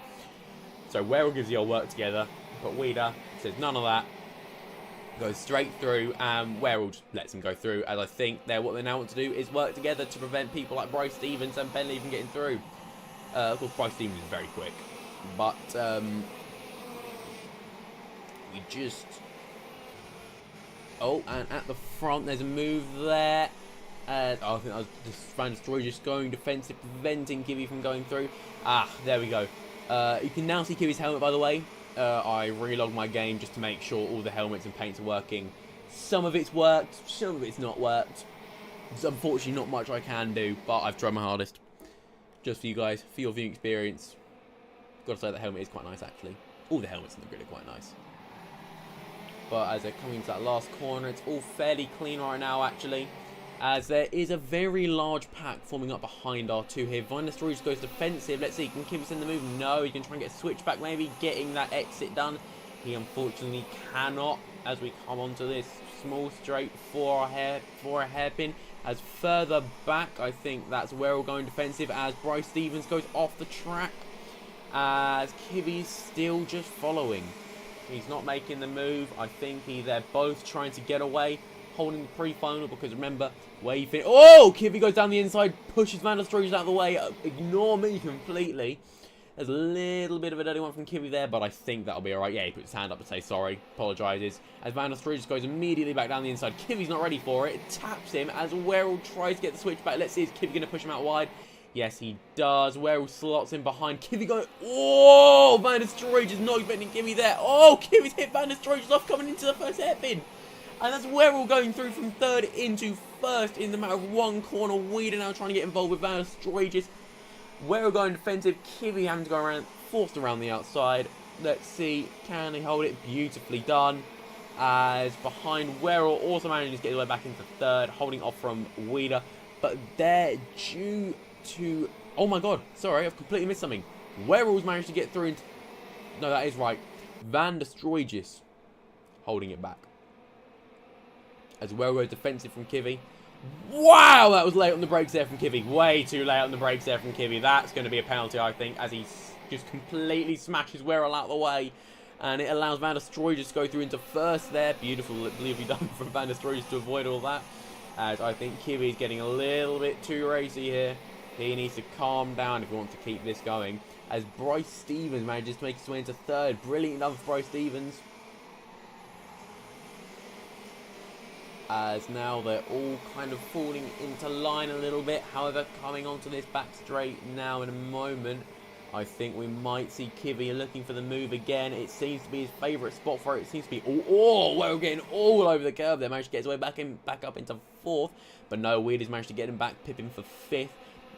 So Werrell gives the old work together, but Weeder says none of that. Goes straight through, and Werrell just lets him go through, as I think what they now want to do is work together to prevent people like Bryce Stevens and Ben Lee from getting through. Of course, Bryce Stevens is very quick, but we just... Oh, and at the front, there's a move there. I think that was just Van Destroy just going defensive, preventing Kiwi from going through. Ah, there we go. You can now see Kiwi's helmet, by the way. I relogged my game just to make sure all the helmets and paints are working. Some of it's worked, some of it's not worked. There's unfortunately not much I can do, but I've tried my hardest. Just for you guys, for your viewing experience. Gotta say the helmet is quite nice, actually. All the helmets in the grid are quite nice. But as they're coming to that last corner, it's all fairly clean right now, actually. As there is a very large pack forming up behind R2 here. Van der Stroy just goes defensive. Let's see, can Kiwi send the move? No, he can try and get a switchback, maybe getting that exit done. He unfortunately cannot, as we come onto this small straight for a hairpin. As further back, I think that's Werrell going defensive, as Bryce Stevens goes off the track. As Kiwi's still just following. He's not making the move. I think they're both trying to get away, holding the pre-final, because remember, where you think, oh, Kiwi goes down the inside, pushes Van der Stroy out of the way, ignore me completely. There's a little bit of a dirty one from Kiwi there, but I think that'll be alright. Yeah, he puts his hand up to say sorry, apologises. As Van der Stroy just goes immediately back down the inside. Kiwi's not ready for it. It taps him as Werrell tries to get the switch back. Let's see, is Kiwi going to push him out wide? Yes, he does. Werrell slots in behind. Kiwi going, oh, Van der Stroy just not expecting Kiwi there. Oh, Kiwi's hit Van der Stroy just off coming into the first hairpin. And that's Werrell going through from 3rd into 1st in the matter of one corner. Weeder now trying to get involved with Van der Stroy. Just Werrell going defensive. Kiwi having to go around, forced around the outside. Let's see, can he hold it? Beautifully done. As behind Werrell also managing to get his way back into 3rd, holding off from Weeder. But they're due to... Oh my god, sorry, I've completely missed something. Werrell's managed to get through into... No, that is right. Van der Stroy just holding it back. As Werrell goes defensive from Kiwi. Wow, that was late on the brakes there from Kiwi. Way too late on the brakes there from Kiwi. That's going to be a penalty, I think, as he just completely smashes Werrell out of the way. And it allows Van der Stroy just to go through into 1st there. Beautifully done from Van der Stroy just to avoid all that. As I think Kiwi's getting a little bit too racy here. He needs to calm down if he wants to keep this going. As Bryce Stevens manages to make his way into 3rd. Brilliant done for Bryce Stevens. As now they're all kind of falling into line a little bit. However, coming onto this back straight now in a moment, I think we might see Kiwi looking for the move again. It seems to be his favourite spot for it. It seems to be, we're getting all over the curve there. Managed to get his way back up into 4th. But no, Weeder's managed to get him back, pip him for 5th.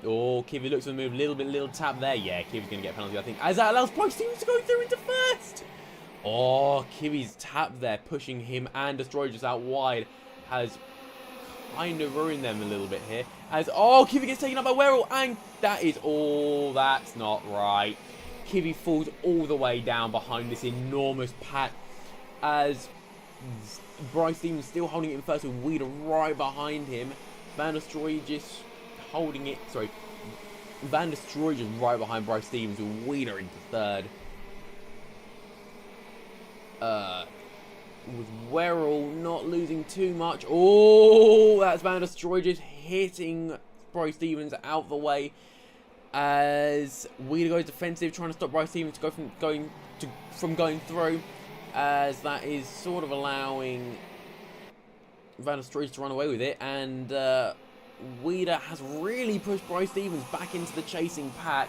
Oh, Kiwi looks for the move, little tap there. Yeah, Kiwi's going to get a penalty, I think. As that allows Bryce Stevens to go through into 1st. Oh, Kiwi's tap there, pushing him and Destroy just out wide. Has kind of ruined them a little bit here. As, Kiwi gets taken up by Werrell, and that is all. That's not right. Kiwi falls all the way down behind this enormous pack. As Bryce Stevens still holding it in 1st with Weeder right behind him. Van der Stroy just holding it. Sorry. Van der Stroy just right behind Bryce Stevens with Weeder into 3rd. With Werrell not losing too much. Oh, that's Van der Stroy just hitting Bryce Stevens out the way. As Weeder goes defensive, trying to stop Bryce Stevens to go from going through. As that is sort of allowing Van der Stroy to run away with it. And Weeder has really pushed Bryce Stevens back into the chasing pack.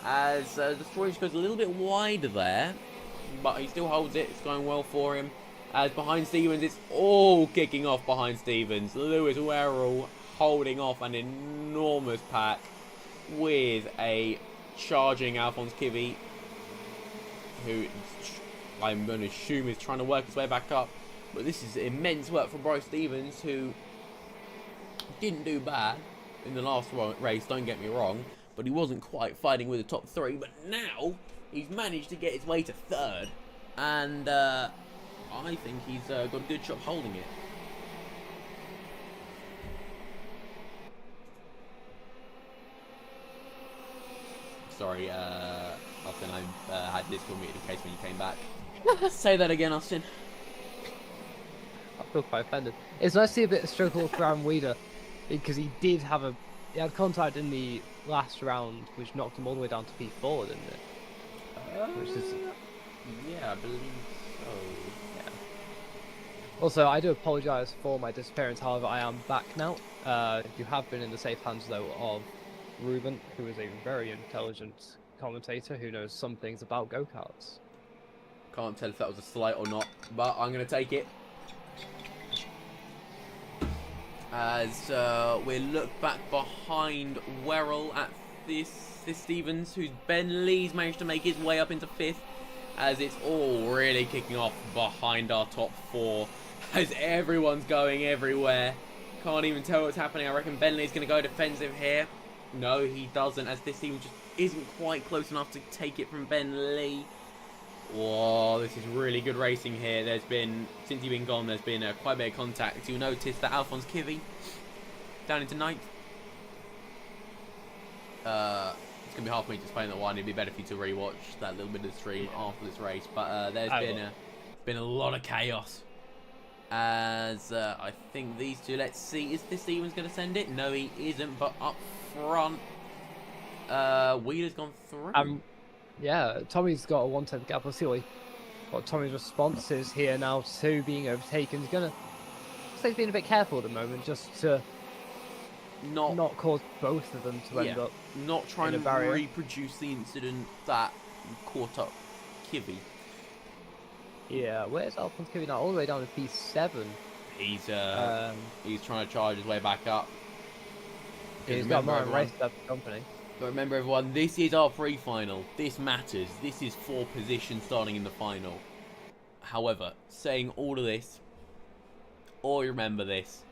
As Destroy just goes a little bit wide there. But he still holds it. It's going well for him. As behind Stevens, it's all kicking off behind Stevens. Lewis Werrell holding off an enormous pack. with a charging Alphonse Kivi, who I'm going to assume is trying to work his way back up. But this is immense work from Bryce Stevens, who didn't do bad in the last race, don't get me wrong, but he wasn't quite fighting with the top 3. But now he's managed to get his way to 3rd, and I think he's got a good shot holding it. Sorry, Austin, I had this with me in case when you came back. Say that again, Austin. I feel quite offended. It's nice to see a bit of struggle for Aaron Weeder, because he had contact in the last round, which knocked him all the way down to P4, didn't it? Which is... Yeah, I believe so. Yeah. Also, I do apologise for my disappearance, however, I am back now. You have been in the safe hands, though, of Ruben, who is a very intelligent commentator who knows some things about go-karts. Can't tell if that was a slight or not, but I'm going to take it. As we look back behind Werrell at this Stevens, who's Ben Lee's managed to make his way up into 5th, as it's all really kicking off behind our top 4, as everyone's going everywhere. Can't even tell what's happening. I reckon Ben Lee's going to go defensive here. No, he doesn't, as this Stevens just isn't quite close enough to take it from Ben Lee. Whoa, this is really good racing here. There's been, since he's been gone, there's been quite a bit of contact. You'll notice that Alphonse Kivi down into 9th. It's going to be hard for me to explain that one. It'd be better for you to rewatch that little bit of the stream after this race. But there's been a lot of chaos. As I think these two, let's see, is this Stevens going to send it? No, he isn't, but up front, Wheeler's gone through. Yeah, Tommy's got a 1/10 gap. We'll see what Tommy's response is here now to being overtaken. He's going to say being a bit careful at the moment, just to not cause both of them to end up not trying in a to barrier. reproduce the incident that caught up Kivi. Yeah, where's Alphonse Kivi now? All the way down to P7. He's trying to charge his way back up. He's got more race at the company. But remember, everyone, this is our pre-final. This matters. This is for position starting in the final. However, saying all of this, or remember this,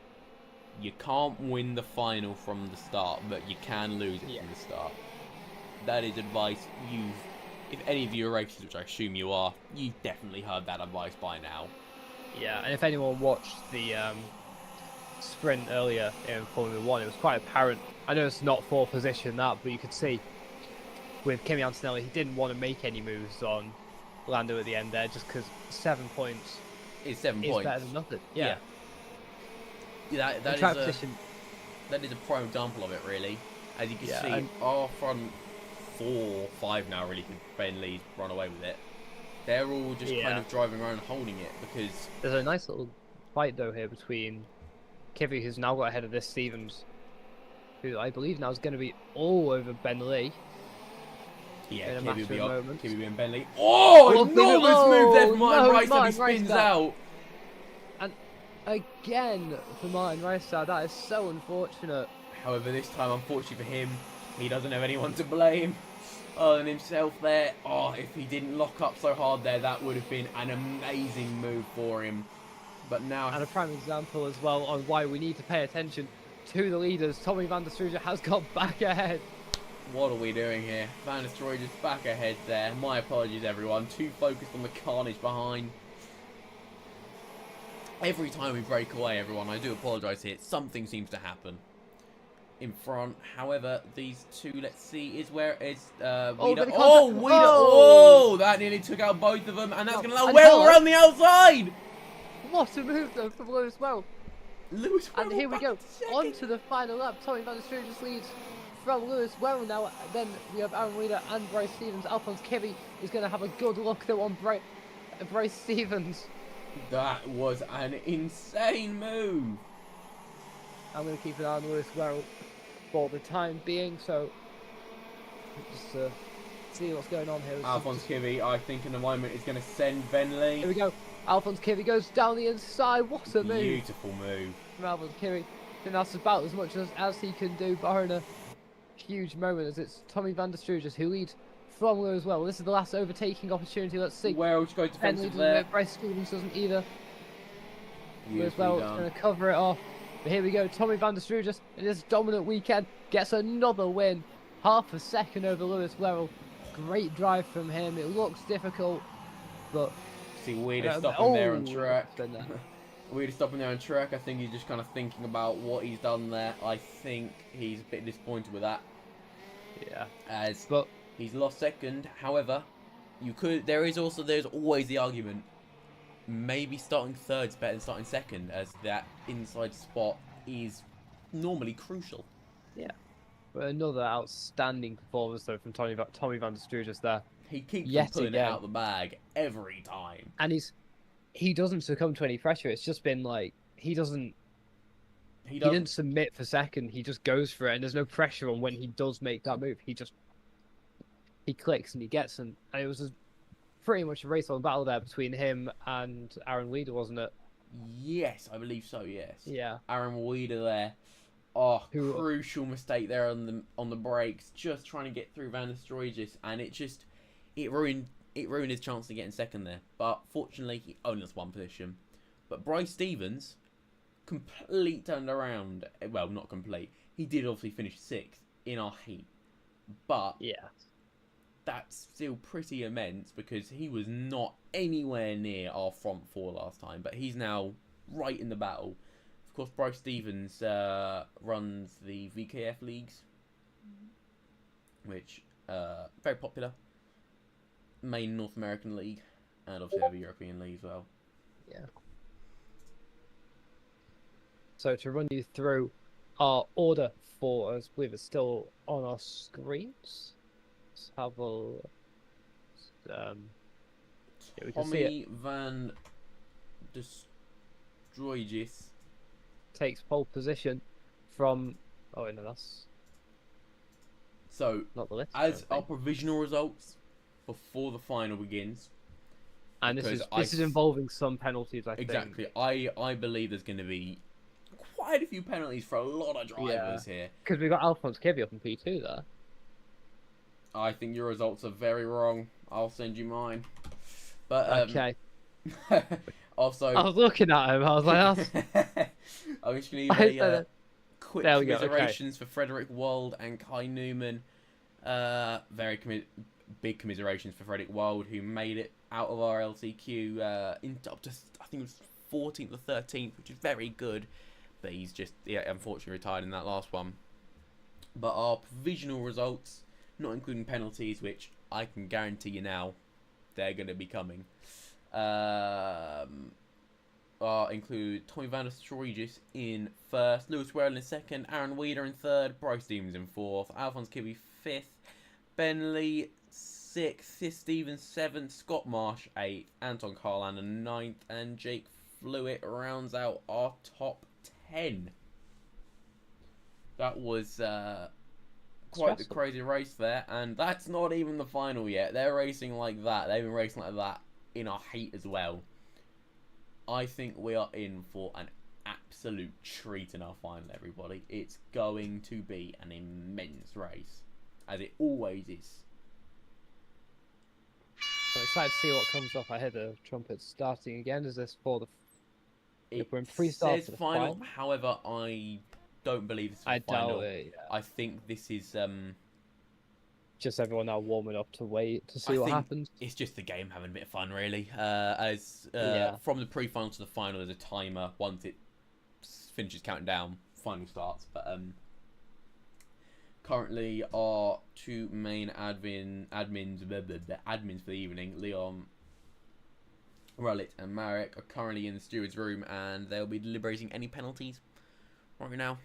you can't win the final from the start, but you can lose it from the start. That is advice if any of you are racers, which I assume you are, you've definitely heard that advice by now. Yeah, and if anyone watched the sprint earlier in Formula 1, it was quite apparent. I know it's not for position that, but you could see with Kimi Antonelli, he didn't want to make any moves on Lando at the end there, just because 7 points is 7 points. better than nothing. Yeah. That is a prime example of it, really. As you can see, our front 4 or 5 now really could Ben Lee's run away with it. They're all just kind of driving around holding it, because there's a nice little fight though here between Kivi, who's now got ahead of this Stevens, who I believe now is going to be all over Ben Lee. Yeah, in a matter of moments. Kivi and Ben Lee. Oh, enormous move there from Martin Rice, and he spins out. And again for Martin Rice, that is so unfortunate. However, this time, unfortunately for him, he doesn't have anyone to blame other than himself there. Oh, if he didn't lock up so hard there, that would have been an amazing move for him. But now... And a prime example as well on why we need to pay attention to the leaders. Tommy van der Struge has got back ahead. What are we doing here? Van der Struge is back ahead there. My apologies, everyone. Too focused on the carnage behind. Every time we break away, everyone, I do apologise here. Something seems to happen in front. However, these two, let's see, is where it's Weeder. Oh, that nearly took out both of them, and that's going to allow Werrell around the outside. What a move though from Lewis Werrell. And here we go on to the final lap. Tommy van der Struge just leads from Lewis Werrell now. Then we have Aaron Weeder and Bryce Stevens. Alphonse Kivi is going to have a good look though on Bryce Stevens. That was an insane move. I'm going to keep an eye on Lewis Werrell for the time being, so just see what's going on here. Alphonse Kivi, I think in a moment, is going to send Ben Lee. Here we go. Alphonse Kivi goes down the inside. What a move. Beautiful move from Alphonse Kivi. I think that's about as much as he can do, barring a huge moment as it's Tommy van der Struges who leads from Lewis well. This is the last overtaking opportunity. Let's see. Welch goes Bentley defensive doesn't there. do it. Bryce Stevens doesn't either. Lewis Beautifully well is done. going to cover it off. But here we go. Tommy van der Struges in this dominant weekend gets another win. Half a second over Lewis Werrell. Great drive from him. It looks difficult, but See Weeder stopping there on oh, track. been there. Weeder stopping there on track. I think he's just kind of thinking about what he's done there. I think he's a bit disappointed with that, Yeah, as but he's lost second. However, there's always the argument, maybe starting third's better than starting second, as that inside spot is normally crucial. yeah. But another outstanding performance though from Tommy van der Struges there. He keeps Yet pulling it again. out of the bag every time. And he doesn't succumb to any pressure. It's just been like he didn't submit for second. He just goes for it, and there's no pressure on when he does make that move. He clicks and he gets and it was pretty much a race on battle there between him and Aaron Weeder, wasn't it? Yes, I believe so. Yes. Yeah. Aaron Weeder there. Oh, Who- crucial mistake there on the brakes, just trying to get through Van der Struijs, and it ruined his chance to get in second there. But fortunately, he only lost one position. But Bryce Stevens, complete turned around. Well, not complete. He did obviously finish 6th in our heat, but Yeah. that's still pretty immense because he was not anywhere near our front 4 last time. But he's now right in the battle. Of course, Bryce Stevens runs the VKF leagues, which very popular. Main North American league, and obviously have a European league as well. Yeah. So to run you through our order for us, I believe it's still on our screens. Let's have a look. Yeah, we can see it. Tommy van der Struijs. Takes pole position from. Oh, no, that's So, not the list. I as don't our think. provisional results before the final begins, And this because is involving some penalties, I think. exactly, I believe there's going to be quite a few penalties for a lot of drivers here. Because we've got Alphonse Kibbe up in P2 there. I think your results are very wrong. I'll send you mine. But Okay. also, I was looking at him. I was like, that's. I'm just going to leave a quick There we go, okay. commiserations for Frederick Wald and Kai Newman. Very big commiserations for Frederick Wald, who made it out of our LCQ up to, I think it was 14th or 13th, which is very good. But he's just, unfortunately retired in that last one. But our provisional results, not including penalties, which I can guarantee you now, they're going to be coming. Include Tommy van der Struijs in first, Lewis Werrell in second, Aaron Weeder in third, Bryce Stevens in fourth, Alphonse Kibbe fifth, Ben Lee sixth, Sis Stevens seventh, Scott Marsh eighth, Anton Carlander ninth, and Jake Flewitt rounds out our top 10. That was quite the Stressful. crazy race there, and that's not even the final yet. They're racing like that. They've been racing like that in our heat as well. I think we are in for an absolute treat in our final, everybody. It's going to be an immense race, as it always is. I'm excited to see what comes up. I hear the trumpets starting again. Is this for the? It We're in pre-start says for the final, final. however, I don't believe this is I final. doubt it. Yeah. I think this is Just everyone now warming up to wait to see I what think happens. it's just the game having a bit of fun, really. Yeah. From the pre-final to the final, there's a timer. Once it finishes counting down, final starts. But currently, our two main admins for the evening, Leon, Rullit, and Marek, are currently in the steward's room, and they'll be deliberating any penalties right now.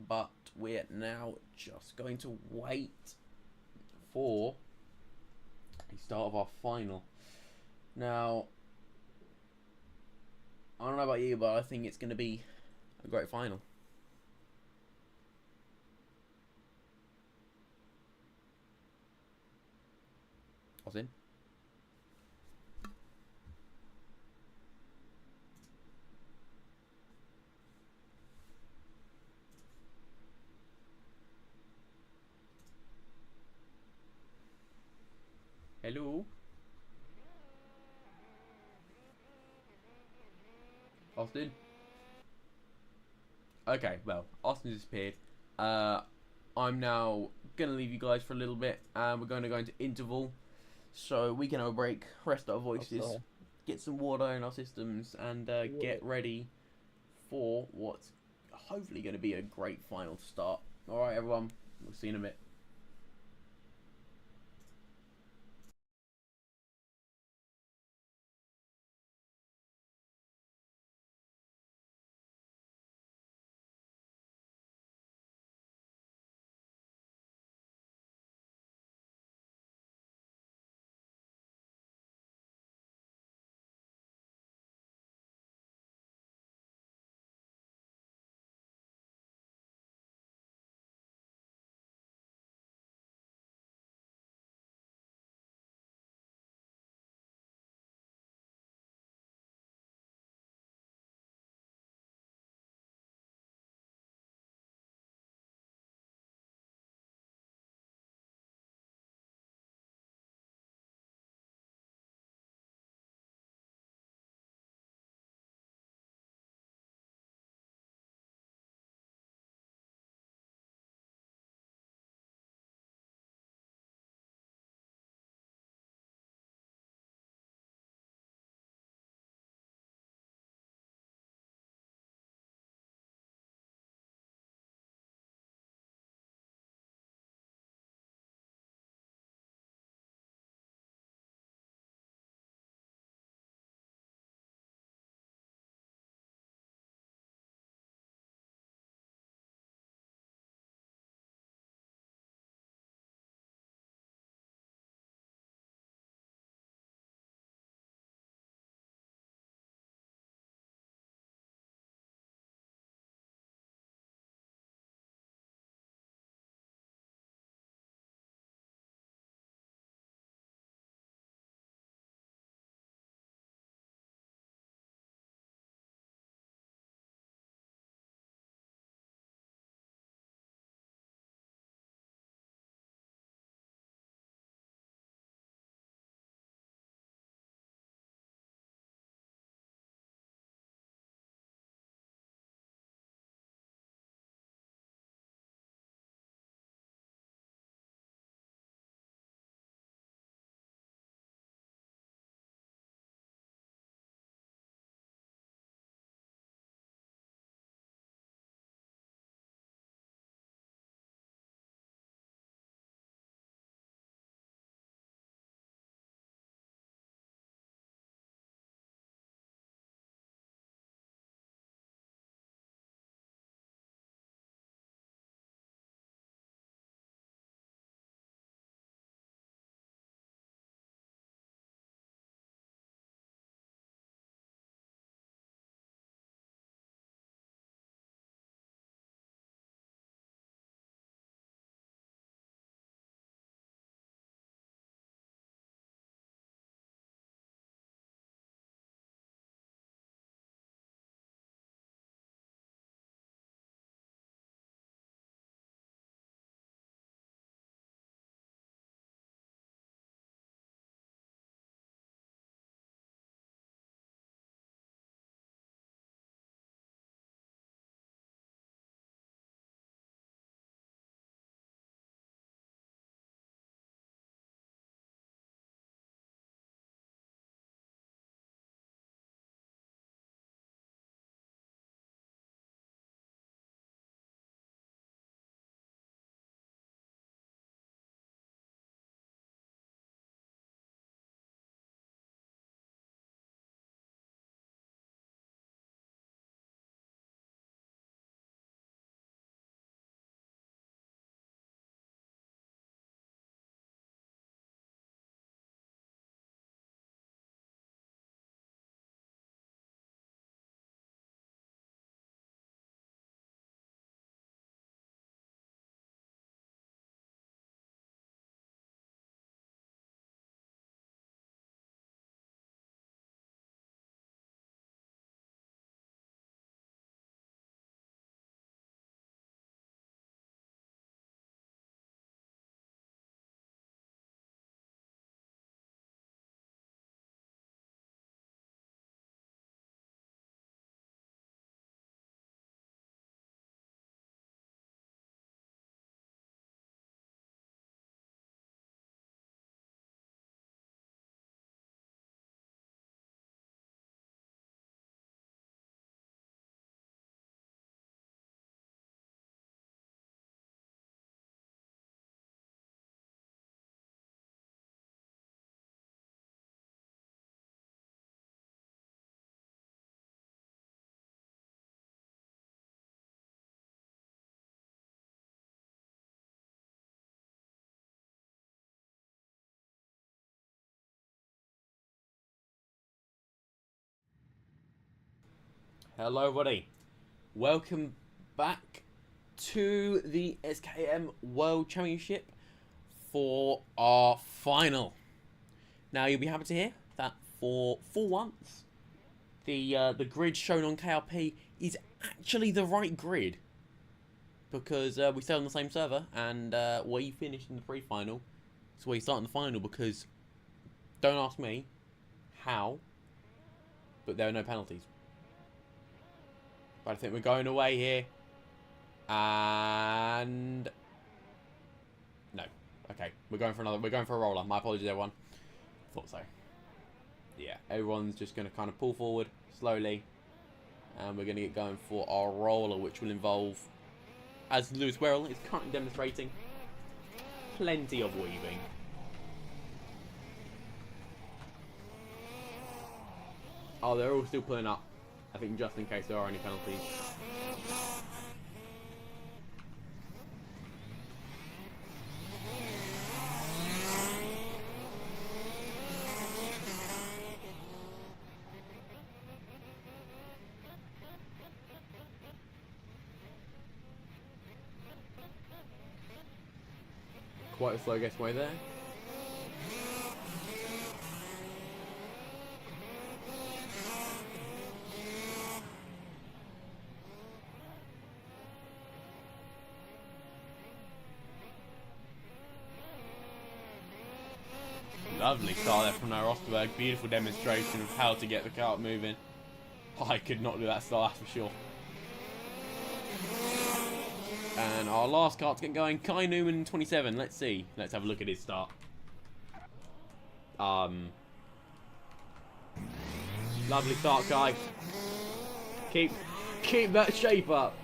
But we're now just going to wait for the start of our final. Now, I don't know about you, but I think it's going to be a great final. I was in. Hello? Austin? Okay, well, Austin disappeared. I'm now gonna leave you guys for a little bit, and we're going to go into interval, so we can have a break, rest our voices, sorry. get some water in our systems, and get ready for what's hopefully going to be a great final to start. All right, everyone. We'll see you in a bit. Hello everybody. Welcome back to the SKM World Championship for our final. Now you'll be happy to hear that for once, the grid shown on KRP is actually the right grid. Because we stayed on the same server and we finished in the pre-final. So we start in the final because, don't ask me how, but there are no penalties. But I think we're going away here. And no. Okay, we're going for a roller. My apologies everyone. Thought so. Yeah, everyone's just gonna kind of pull forward slowly. And we're gonna get going for our roller, which will involve, as Lewis Werrell is currently demonstrating, plenty of weaving. Oh, they're all still pulling up. I think just in case there are any penalties. Quite a slow getaway there. Lovely start there from Noah Osterberg. Beautiful demonstration of how to get the kart moving. I could not do that start, that's for sure. And our last kart to get going, Kai Newman 27. Let's see. Let's have a look at his start. Lovely start, Kai. Keep that shape up.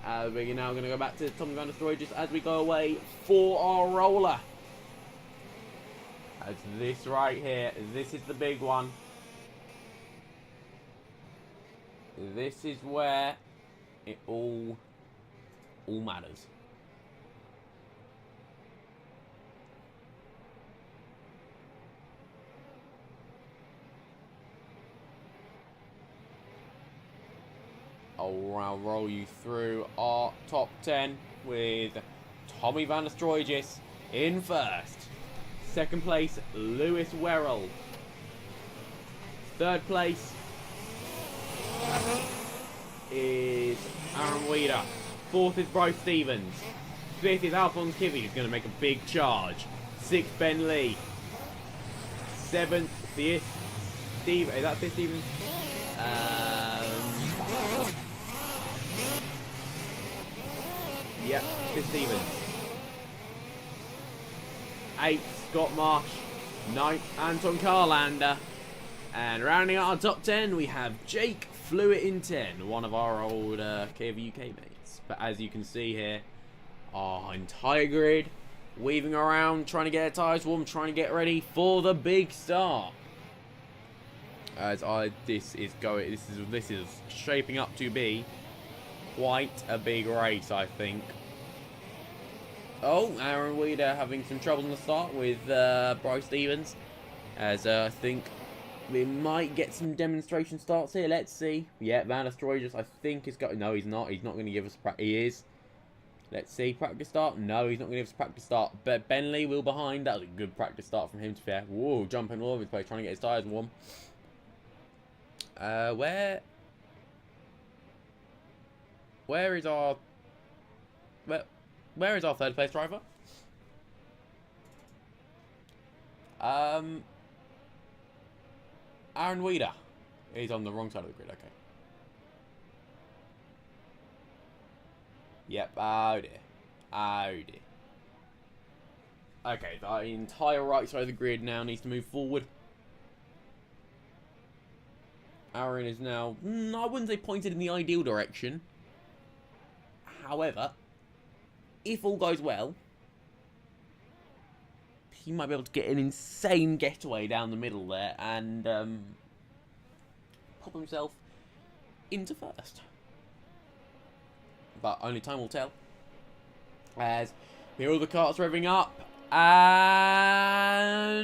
We're now going to go back to Tommy van der Stroy just as we go away for our roller. As this right here, this is the big one. This is where it all matters. I'll roll you through our top 10 with Tommy van der Stroy in first. Second place, Lewis Werrell. Third place is Aaron Weeder. Fourth is Bryce Stevens. Fifth is Alphonse Kivy, who's going to make a big charge. Sixth, Ben Lee. Seventh, is that Fifth Stevens? Yep, Fifth Stevens. Eighth, Scott Marsh. Ninth, Anton Carlander. And rounding out our top 10, we have Jake Fluid in 10, one of our old KV UK mates. But as you can see here, our entire grid weaving around, trying to get our tyres warm, trying to get ready for the big start. As this is shaping up to be quite a big race, I think. Oh, Aaron Weeder having some trouble in the start with Bryce Stevens, as I think we might get some demonstration starts here. Let's see. Yeah, Van der Stroy I think has got. No, he's not. He's not going to give us practice. He is. Let's see. Practice start. No, he's not going to give us practice start. But Ben Lee will behind. That was a good practice start from him, to be fair. Whoa, jumping all over his place, trying to get his tyres warm. Where is our where is our third place driver? Aaron Weeder. He's on the wrong side of the grid, okay. Yep, oh dear. Oh dear. Okay, the entire right side of the grid now needs to move forward. Aaron is now, I wouldn't say pointed in the ideal direction. However, if all goes well, he might be able to get an insane getaway down the middle there and pop himself into first. But only time will tell. As here all the karts revving up, And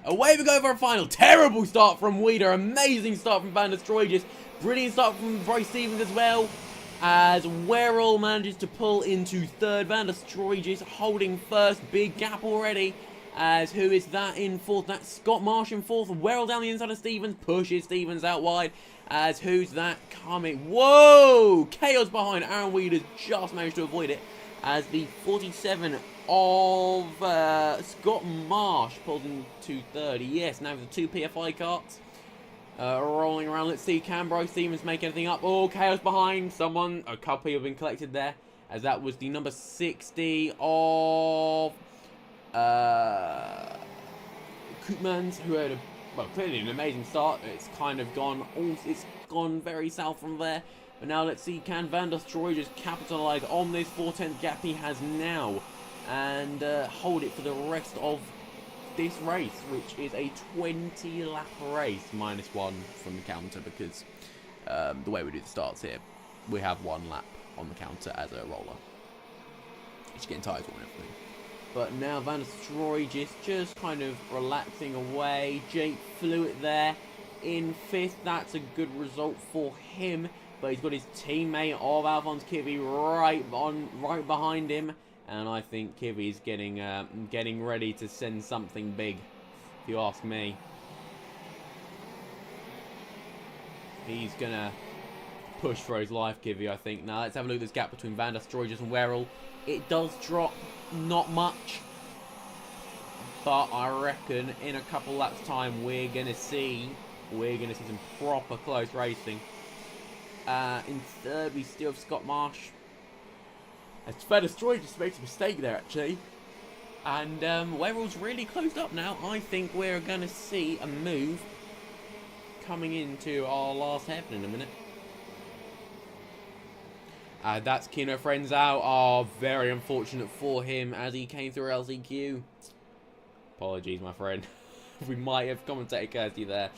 away we go for a final. Terrible start from Weeder. Amazing start from Van der Stroijus. Brilliant start from Bryce Stevens as well. As Werrell manages to pull into third. Van der Stroijus holding first. Big gap already. As who is that in fourth? That's Scott Marsh in fourth. Werrell down the inside of Stevens. Pushes Stevens out wide. As who's that coming? Whoa! Chaos behind. Aaron Weeder's just managed to avoid it. As the 47 of Scott Marsh pulls into third. Yes, now with the 2 PFI carts. Rolling around. Let's see, can Bryce Stevens make anything up? Oh, Chaos behind. Someone, a couple have been collected there. As that was the number 60 of Koopmans, who had clearly an amazing start. It's kind of gone, it's gone very south from there. But now let's see, can Van der Stroijus capitalise on this 4/10 gap he has now and hold it for the rest of this race, which is a 20-lap race, -1 from the counter, because the way we do the starts here, we have 1 lap on the counter as a roller. It's getting tired and everything. But now Van der Stroijus just kind of relaxing away. Jake Flewitt there in 5th. That's a good result for him. But he's got his teammate of Alphonse Kivy right behind him. And I think Kivy's getting ready to send something big, if you ask me. He's gonna push for his life, Kivy, I think. Now let's have a look at this gap between Van der Stroijus and Werrell. It does drop, not much. But I reckon in a couple laps time we're gonna see some proper close racing. In third we still have Scott Marsh. Van der Stroijus makes a mistake there actually. And Werrell's really closed up now. I think we're gonna see a move coming into our last hairpin in a minute. That's Kino Friends out. Oh, very unfortunate for him as he came through LCQ. Apologies, my friend. We might have commentated courtesy there.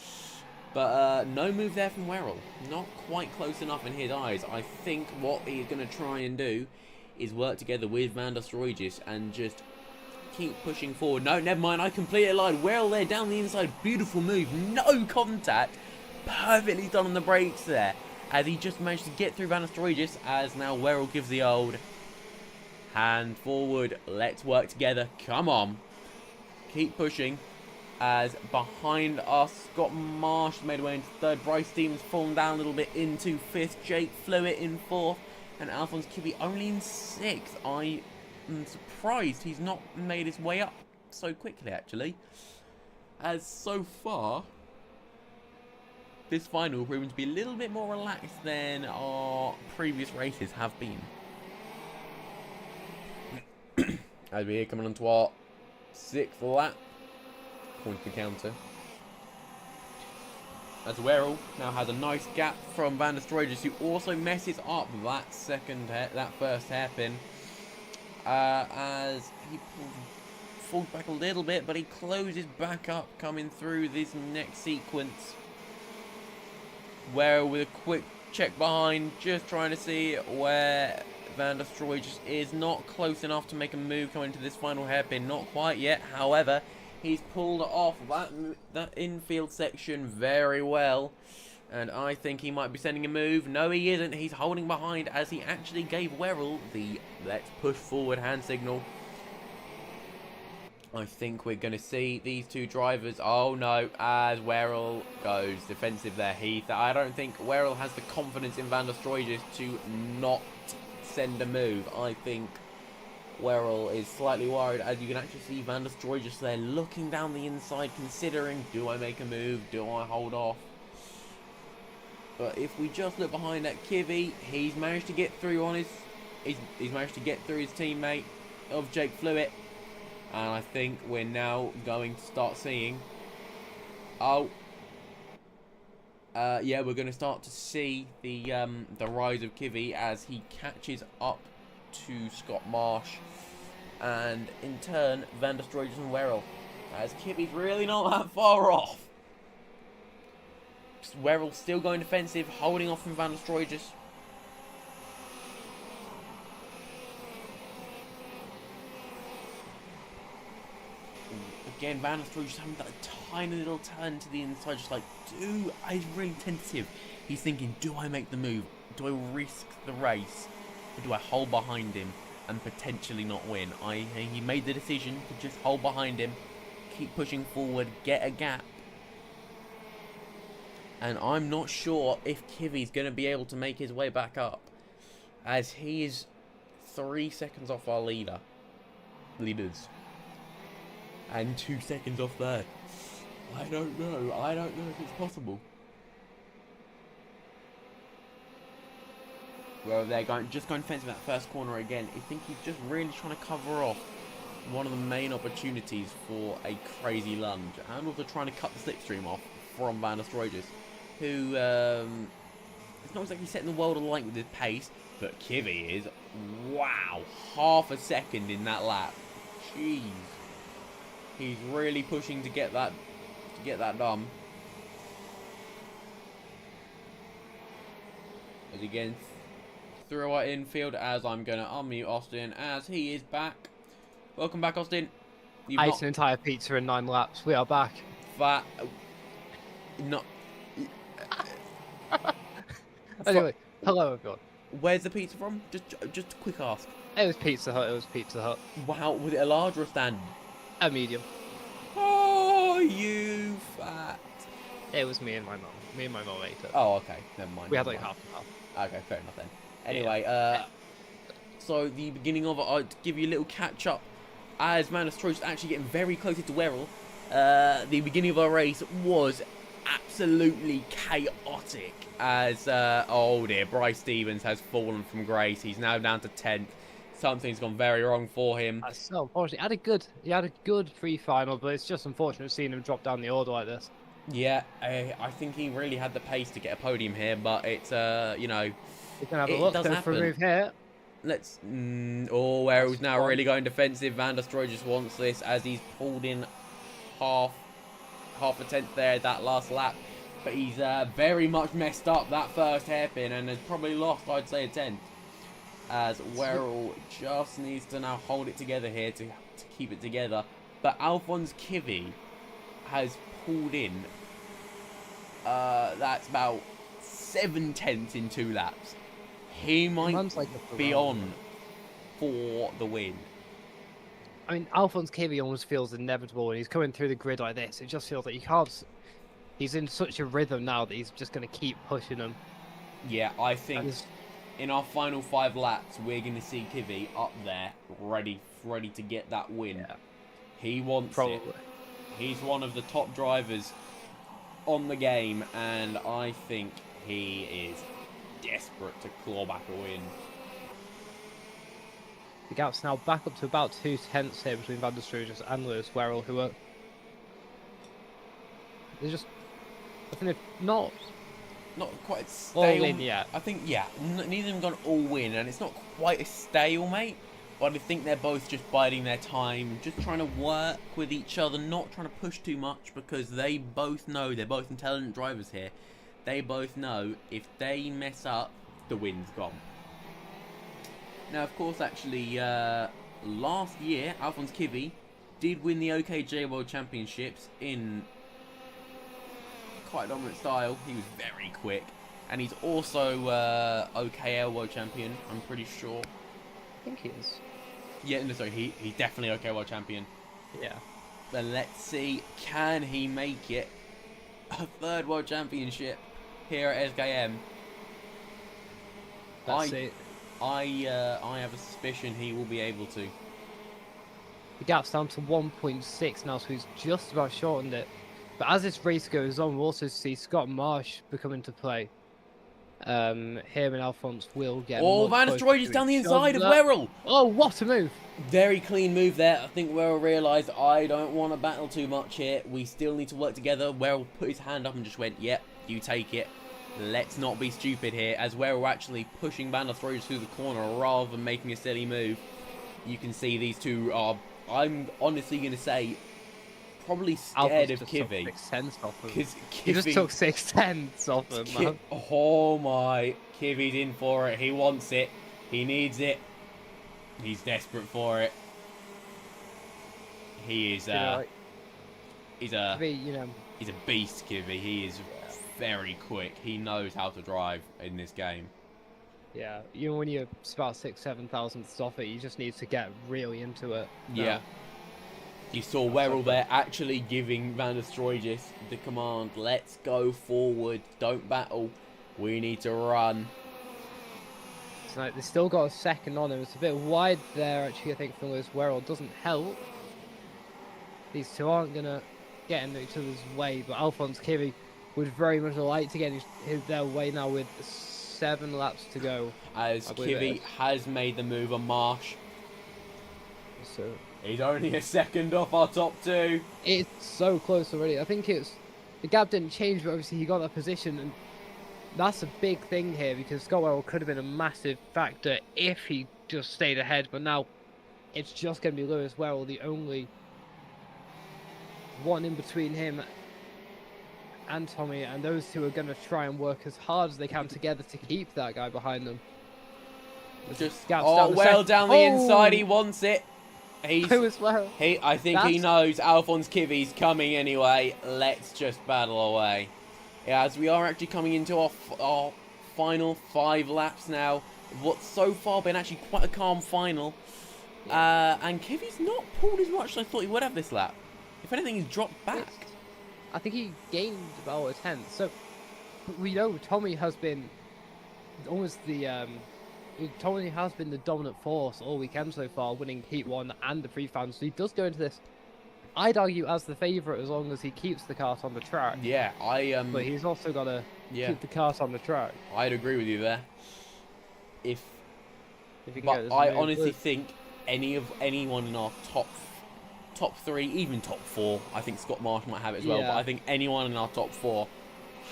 But no move there from Werrell. Not quite close enough in his eyes. I think what he's going to try and do is work together with Van der Stroijus and just keep pushing forward. No, never mind. I completely lied. Werrell there down the inside. Beautiful move. No contact. Perfectly done on the brakes there. As he just managed to get through Van der Stroijus. As now Werrell gives the old hand forward. Let's work together. Come on. Keep pushing. As behind us, Scott Marsh made way into third. Bryce Stevens fallen down a little bit into 5th. Jake Flewitt in 4th. And Alphonse Kibbe only in 6th. I am surprised he's not made his way up so quickly, actually. As so far, this final proven to be a little bit more relaxed than our previous races have been. As we're coming on to our 6th lap. According to the counter. As Werrell now has a nice gap from Van der Stroijus, who also messes up that first hairpin. As he falls back a little bit, but he closes back up coming through this next sequence. Werrell with a quick check behind, just trying to see where Van der Stroijus is. Not close enough to make a move coming to this final hairpin. Not quite yet, however. He's pulled off that infield section very well. And I think he might be sending a move. No, he isn't. He's holding behind as he actually gave Werrell the let's push forward hand signal. I think we're going to see these two drivers. Oh, no. As Werrell goes defensive there, Heath. I don't think Werrell has the confidence in Van der Stroijus to not send a move. I think Werrell is slightly worried, as you can actually see Van der Stroijus there looking down the inside, considering, do I make a move, do I hold off? But if we just look behind at Kivy, he's managed to get through on his, he's managed to get through his teammate of Jake Flewitt, and I think we're now going to start seeing, yeah, we're going to start to see the rise of Kivy as he catches up to Scott Marsh, and in turn Van der Stroijus and Werrell, as Kivy's really not that far off. Werrell still going defensive, holding off from Van der Stroijus. Again, Van der Strohe just having that tiny little turn to the inside, just like, he's really tentative. He's thinking, do I make the move? Do I risk the race? Or do I hold behind him and potentially not win? He made the decision to just hold behind him, keep pushing forward, get a gap. And I'm not sure if Kivi's going to be able to make his way back up, as he is 3 seconds off our leaders, and 2 seconds off third. I don't know if it's possible. Well, they're just going defensive in that first corner again. I think he's just really trying to cover off one of the main opportunities for a crazy lunge, and also trying to cut the slipstream off from Van der Strohe, who it's not exactly setting the world alight with his pace, but Kivi is, wow, half a second in that lap. Jeez, he's really pushing to get that done. As again, through our infield, as I'm going to unmute Austin as he is back. Welcome back, Austin. I ate an entire pizza in 9 laps. We are back. Anyway, hello everyone. Where's the pizza from? Just a quick ask. It was Pizza Hut. Wow, was it a large or a standard? A medium. Oh, you fat. It was me and my mum. Me and my mum ate it. Oh, okay. Never mind. We had like half and half. Okay, fair enough then. Anyway, so the beginning of it, I'd give you a little catch up. As Van der Strohe is actually getting very close to Werrell, the beginning of our race was absolutely chaotic. As oh dear, Bryce Stevens has fallen from grace. He's now down to 10th. Something's gone very wrong for him. That's so unfortunate. He had a good free final, but it's just unfortunate seeing him drop down the order like this. Yeah, I think he really had the pace to get a podium here, but it's you know, We can have a look. Go for a move here. Let's. Werrell's now really going defensive. Van der Strohe just wants this as he's pulled in half a tenth there that last lap, but he's very much messed up that first hairpin and has probably lost, I'd say, a tenth. As Werrell just needs to now hold it together here to keep it together, but Alphonse Kivi has pulled in. That's about 7 tenths in 2 laps. He might be on for the win. I mean, Alphonse Kivi almost feels inevitable when he's coming through the grid like this. It just feels like he can't. He's in such a rhythm now that he's just going to keep pushing him. Yeah, I think in our final 5 laps, we're going to see Kivi up there, ready to get that win. Yeah. He wants it. He's one of the top drivers on the game, and I think he is desperate to claw back a win. The gap's now back up to about 2 tenths here between Van der Strohe and Lewis Werrell, who are they're just, I think they're not quite all in yet. I think neither of them gone all win, and it's not quite a stalemate. But I think they're both just biding their time, just trying to work with each other, not trying to push too much, because they both know, they're both intelligent drivers here. They both know if they mess up, the win's gone. Now, of course, actually, last year, Alphonse Kivi did win the OKJ World Championships in quite a dominant style. He was very quick. And he's also OKL World Champion, I'm pretty sure. I think he is. Yeah, no, sorry, he's definitely OK World Champion. Yeah. Then let's see, can he make it a 3rd World Championship here at SKM? That's it. I have a suspicion he will be able to. The gap's down to 1.6 now, so he's just about shortened it. But as this race goes on, we'll also see Scott Marsh become into play. Him and Alphonse will get. Oh, Van der Strohe is down the inside of Werrell. Oh, what a move! Very clean move there. I think Werrell realised, I don't want to battle too much here. We still need to work together. Werrell put his hand up and just went, yep, you take it. Let's not be stupid here. As Werrell actually pushing Van der Strohe through the corner rather than making a silly move. You can see these two are, I'm honestly going to say, probably scared of Kivi. He just took 6 tenths off him, man. Oh my, Kivi's in for it. He wants it. He needs it. He's desperate for it. He is He's a You know, he's a beast, Kivy. He is very quick. He knows how to drive in this game. yeah. You know, when you're about 6,000-7,000 off it, you just need to get really into it. Yeah. No. You saw Werrell there actually giving Van der Stroijs the command, let's go forward, don't battle, we need to run. So they still got a second on him. It's a bit wide there, actually, I think, for Lewis Werrell. Doesn't help. These two aren't going to get in each other's way, but Alphonse Kivy would very much like to get their way now with 7 laps to go. As Kivy has made the move on Marsh. So He's only a second off our top 2. it's so close already. I think the gap didn't change, but obviously he got that position, and that's a big thing here because Scott Werrell could have been a massive factor if he just stayed ahead, but now it's just going to be Lewis Werrell, the only one in between him and Tommy, and those two are going to try and work as hard as they can together to keep that guy behind them. Just Down the inside, he wants it. Lewis Werrell. I think he knows Alphonse Kivy's coming anyway. Let's just battle away. Yeah, as we are actually coming into our final 5 laps now. What's so far been actually quite a calm final. And Kivy's not pulled as much as I thought he would have this lap. If anything, he's dropped back. I think he gained about a tenth. So we know Tommy has been almost Tommy has been the dominant force all weekend so far, winning Heat 1 and the Pre-Fan. So he does go into this, I'd argue, as the favourite as long as he keeps the kart on the track. Yeah, But he's also got to keep the kart on the track. I'd agree with you there. But I honestly think anyone in our top 3, even top 4, I think Scott Marsh might have it as well. But I think anyone in our top 4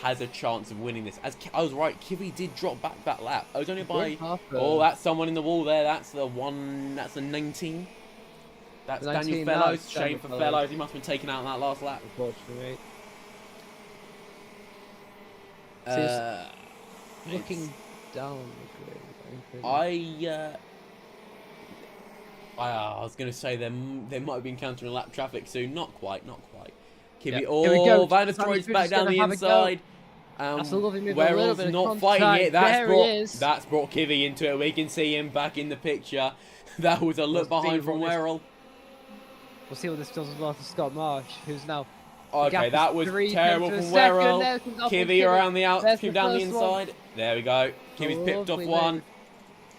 has a chance of winning this. As I was right, Kivy did drop back that lap. I was only by that's someone in the wall there. That's the 19. That's Daniel Fellows. Shame for Fellows. He must have been taken out in that last lap. Unfortunately. Looking down. I was going to say they might have been countering lap traffic soon. Not quite. Kivy, Van der Stroijs back down the inside. That's a lovely move. Werrell's not fighting it. That's brought Kivy into it. We can see him back in the picture. That was a look behind from Werrell. We'll see what this does as well for Scott Marsh, who's now... Okay, that was terrible from Werrell. Kivy around the outside, Kivy down the inside. There we go. Kivy's pipped off one.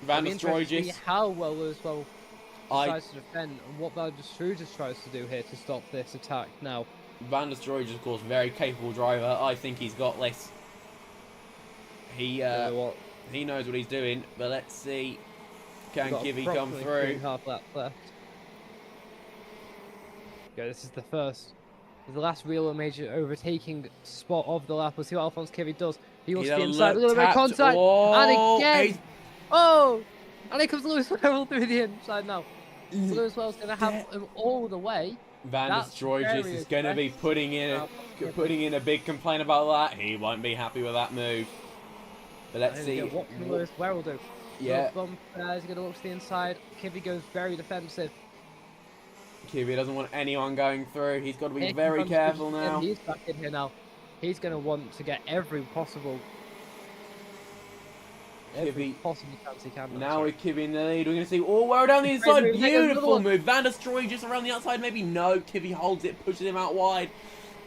Van der Stroijs. How well Lewis Werrell decides to defend, and what Van der Stroijs tries to do here to stop this attack now. Van der Stroijs, of course, very capable driver. I think he's got this. He knows what he's doing, but let's see. Can Kivy come through? Half lap left. Okay, this is the last real major overtaking spot of the lap. We'll see what Alphonse Kivy does. He wants to be inside, a little bit of contact, and again, and here comes Lewis Werrell through the inside now. Lewis Werrell's going to have him all the way. Van der Stroijs is going to be putting in a big complaint about that. He won't be happy with that move. But let's see. What can Lewis Werrell do? Yeah. He's going to look to the inside. Kivy goes very defensive. Kivy doesn't want anyone going through. He's got to be very careful now. He's back in here now. He's going to want to get every possible chance he can. Now with Kivy in the lead, we're going to see Werrell down the inside. Beautiful move. Van der Stroijs just around the outside. Maybe no. Kivy holds it, pushes him out wide.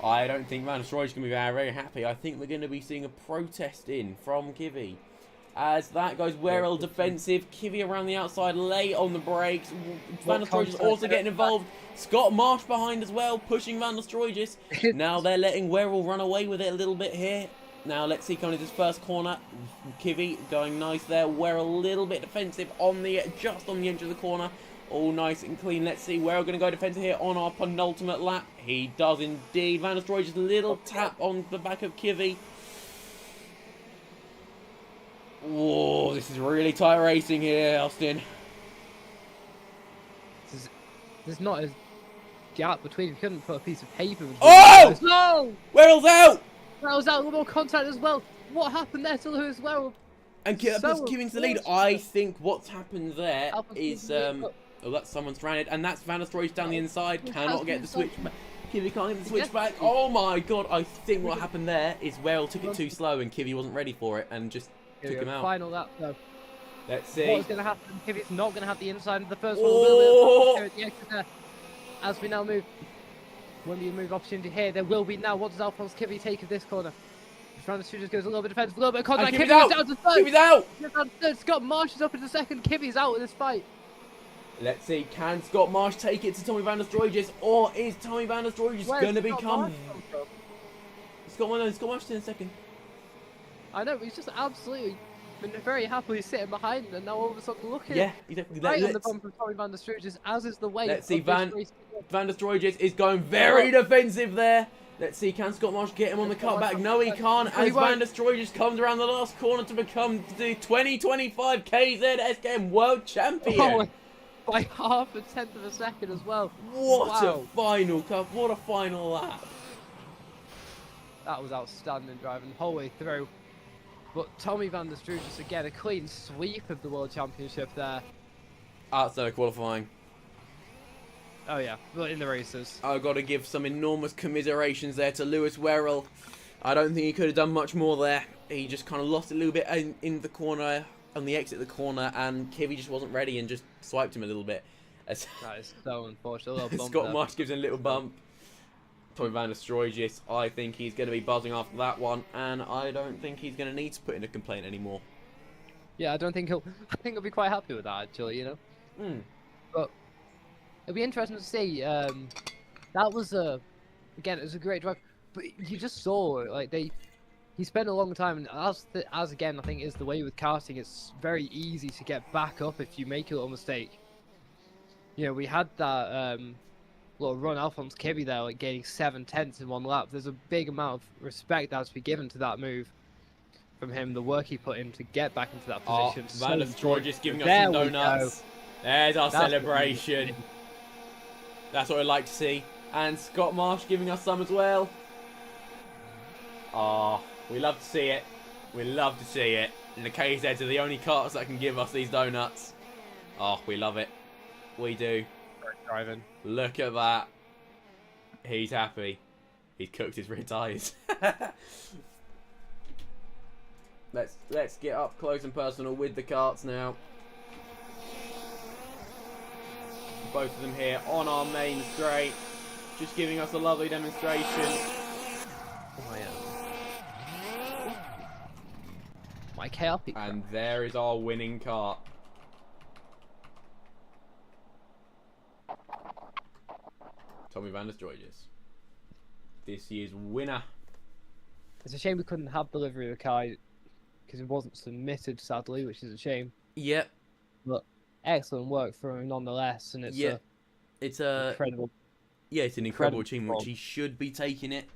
I don't think Van der Stroijs is going to be very happy. I think we're going to be seeing a protest in from Kivy. As that goes, Werrell defensive. Kivy around the outside, late on the brakes. Van der Stroijs also getting involved. Scott Marsh behind as well, pushing Van der Stroijs. Now they're letting Werrell run away with it a little bit here. Now let's see coming into this first corner. Kivy going nice there. Werrell a little bit defensive just on the edge of the corner. All nice and clean. Let's see. Werrell going to go defensive here on our penultimate lap. He does indeed. Van der Stroijs a little tap on the back of Kivy. Whoa, this is really tight racing here, Austin. There's not a gap between. You couldn't put a piece of paper between. Oh! No! Werrell's out! Werrell's out. A little more contact as well. What happened there to Lewis Werrell? And puts Kivy into the lead. I think what's happened there is... that's someone stranded. And that's Van der Stroijs down the inside. Cannot get the switch back. Kivy can't get the switch Yes. back. Oh my god, I think what happened there is Well took it too slow and Kivy wasn't ready for it and just took him out. Final lap though. Let's What see. is going to happen? Kivy's not going to have the inside of the first one. A Oh! little bit of here at the exit there. As we now move. When we move opportunity here, there will be now. What does Alphonse Kivy take of this corner? Fernando Studios goes a little bit defensive, a little bit of contact. And Kivy's Kivy's out! down to third. Kivy's out! Kivy's down to third. Scott Marsh is up into second. Kivy's out in this fight. Let's see, can Scott Marsh take it to Tommy Van der Stroijes, or is Tommy Van der Stroijes going to become... Scott Marsh in a second. I know, but he's just absolutely been very happily sitting behind, and now all of a sudden looking Yeah, exactly. right on the bump of Tommy Van der Stroijes, as is the way. Let's see, of this race. Van der Stroijes is going very defensive there. Let's see, can Scott Marsh get him on the cutback? No, he can't, as Van der Stroijes comes around the last corner to become the 2025 KZ SKM World Champion. Oh, by half a tenth of a second as well. What Wow. a final cup, what a final lap. That was outstanding driving the whole way through. But Tommy Van der Stroijes again, a clean sweep of the World Championship there. Outside of qualifying. Oh yeah, but in the races. I've got to give some enormous commiserations there to Lewis Werrell. I don't think he could have done much more there. He just kind of lost a little bit in the corner, on the exit of the corner, and Kivy just wasn't ready and just swiped him a little bit. As That is so unfortunate. A little bump Scott there. Marsh gives him a little bump. Tommy Van der Stroijes, I think he's going to be buzzing after that one, and I don't think he's going to need to put in a complaint anymore. Yeah, I don't think he'll. I think he'll be quite happy with that actually. You know. But it'll be interesting to see. That was again, it was a great drive, but you just saw like he spent a long time, and as again I think is the way with karting, it's very easy to get back up if you make a little mistake. You know, we had that little run Alphonse Kivy there, like gaining 7/10 in one lap. There's a big amount of respect that has to be given to that move from him, the work he put in to get back into that position. Van der Stroijes giving us There some we donuts. There's our That's what we celebration. need. That's what I'd like to see. And Scott Marsh giving us some as well. Ah, we love to see it. We love to see it. And the KZs are the only carts that can give us these donuts. Oh, we love it. We do. Driving. Look at that. He's happy. He's cooked his rear tyres. Let's get up close and personal with the karts now. Both of them here on our main straight, just giving us a lovely demonstration. Oh, yeah. My KRP. And there is our winning kart. Tommy Van der Stroijes, this year's winner. It's a shame we couldn't have delivery of the car because it wasn't submitted, sadly, which is a shame. Yep. But excellent work from him nonetheless, and it's it's incredible. Yeah, it's an incredible Incredible achievement, which he should be taking it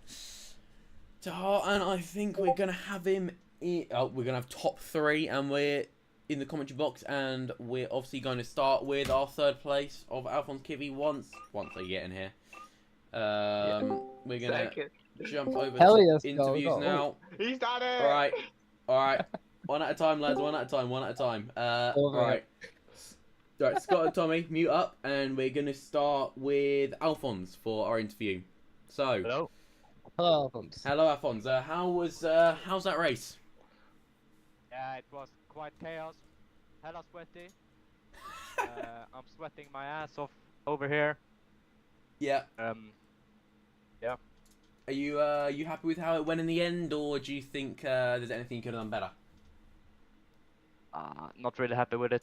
to heart. And I think we're gonna have him. We're gonna have top 3, and we're in the commentary box, and we're obviously going to start with our 3rd place of Alphonse Kivy once they get in here. We're gonna jump over Hell to yes, interviews go. now. He's done it! All right. One at a time, lads. One at a time. Over Right. Right, Scott and Tommy, mute up, and we're gonna start with Alphonse for our interview. So, Hello. Hello, Alphonse. hello, Alphonse. How's that race? Yeah, it was quite chaos. Hella sweaty. I'm sweating my ass off over here. Yeah. Yeah. Are you happy with how it went in the end, or do you think there's anything you could have done better? Not really happy with it.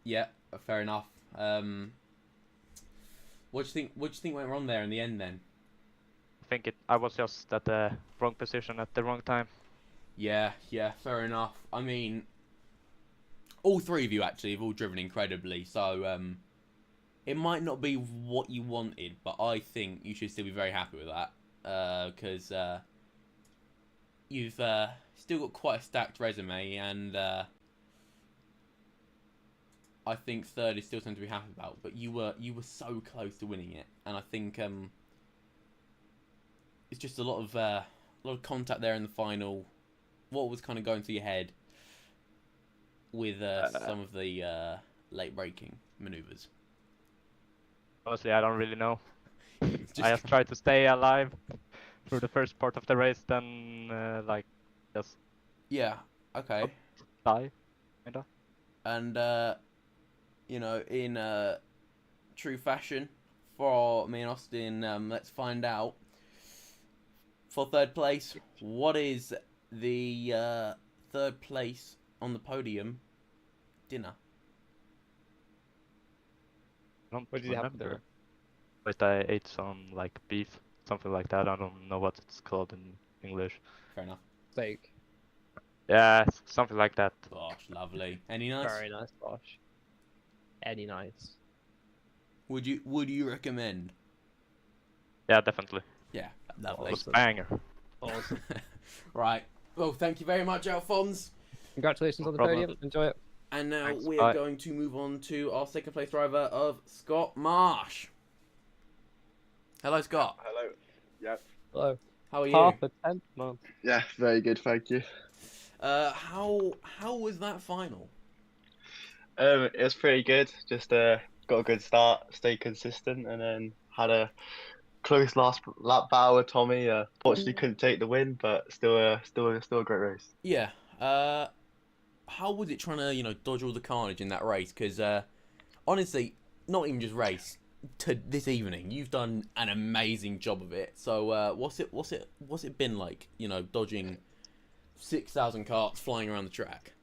Yeah, fair enough. What do you think went wrong there in the end then? I was just at the wrong position at the wrong time. Yeah, fair enough. I mean, all 3 of you actually have all driven incredibly, so it might not be what you wanted, but I think you should still be very happy with that, because you've still got quite a stacked resume, and I think 3rd is still something to be happy about. But you were so close to winning it, and I think it's just a lot of contact there in the final. What was kind of going through your head with some of the late braking maneuvers? Honestly, I don't really know. I just tried to stay alive through the first part of the race, then like just Yeah. Okay. die, kinda. And you know, in true fashion, for me and Austin, let's find out. For third place, what is the third place on the podium dinner? I don't What did you have for remember. dinner? But I ate some like beef, something like that. I don't know what it's called in English. Fair enough. Steak. Yeah, something like that. Gosh, lovely. Any nice? Very nice, Bosh. Any nice. Would you recommend? Yeah, definitely. Yeah, It lovely. was Awesome. banger. Awesome. Right. Well, thank you very much, Alphonse. Congratulations No on the problem. podium. Enjoy it. And now Thanks, we're bye. going to move on to our second place driver of Scott Marsh. Hello, Scott. Hello. Yep. Hello. How are you? Half a tenth month. Yeah, very good, thank you. How was that final? It was pretty good. Just got a good start, stayed consistent, and then had a close last lap battle with Tommy. Fortunately, couldn't take the win, but still a great race. Yeah. How was it trying to dodge all the carnage in that race? Because honestly, not even just race. To this evening, you've done an amazing job of it. So what's it been like? Dodging 6,000 carts flying around the track.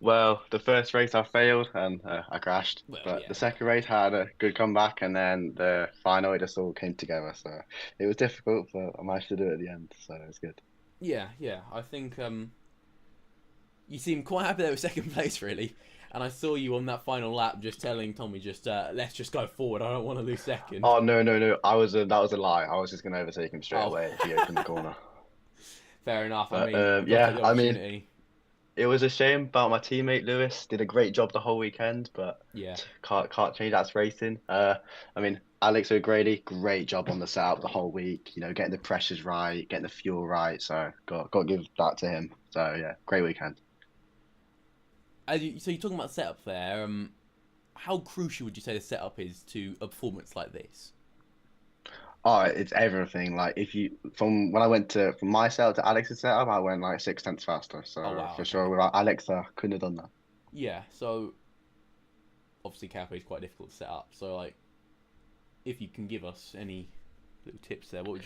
Well, the first race I failed and I crashed, Well, but yeah. the second race had a good comeback, and then the final it just all came together. So it was difficult, but I managed to do it at the end, so it was good. Yeah. I think you seem quite happy there with second place, really. And I saw you on that final lap just telling Tommy, let's just go forward. I don't want to lose second. Oh no! That was a lie. I was just gonna overtake him straight away if he opened the corner. Fair enough. I But, mean, you've got to yeah, take the I mean, opportunity. It was a shame about my teammate Lewis. Did a great job the whole weekend, but Yeah. can't change. That's racing. I mean, Alex O'Grady, great job on the setup the whole week. Getting the pressures right, getting the fuel right. So got to give that to him. So yeah, great weekend. So you're talking about setup there. How crucial would you say the setup is to a performance like this? Oh, it's everything. Like from when I went from my setup to Alex's setup, I went like 6 tenths faster. So Oh, wow, for okay. sure, without Alex, I couldn't have done that. Yeah. So obviously KRP is quite difficult to set up. So like, if you can give us any little tips there, what would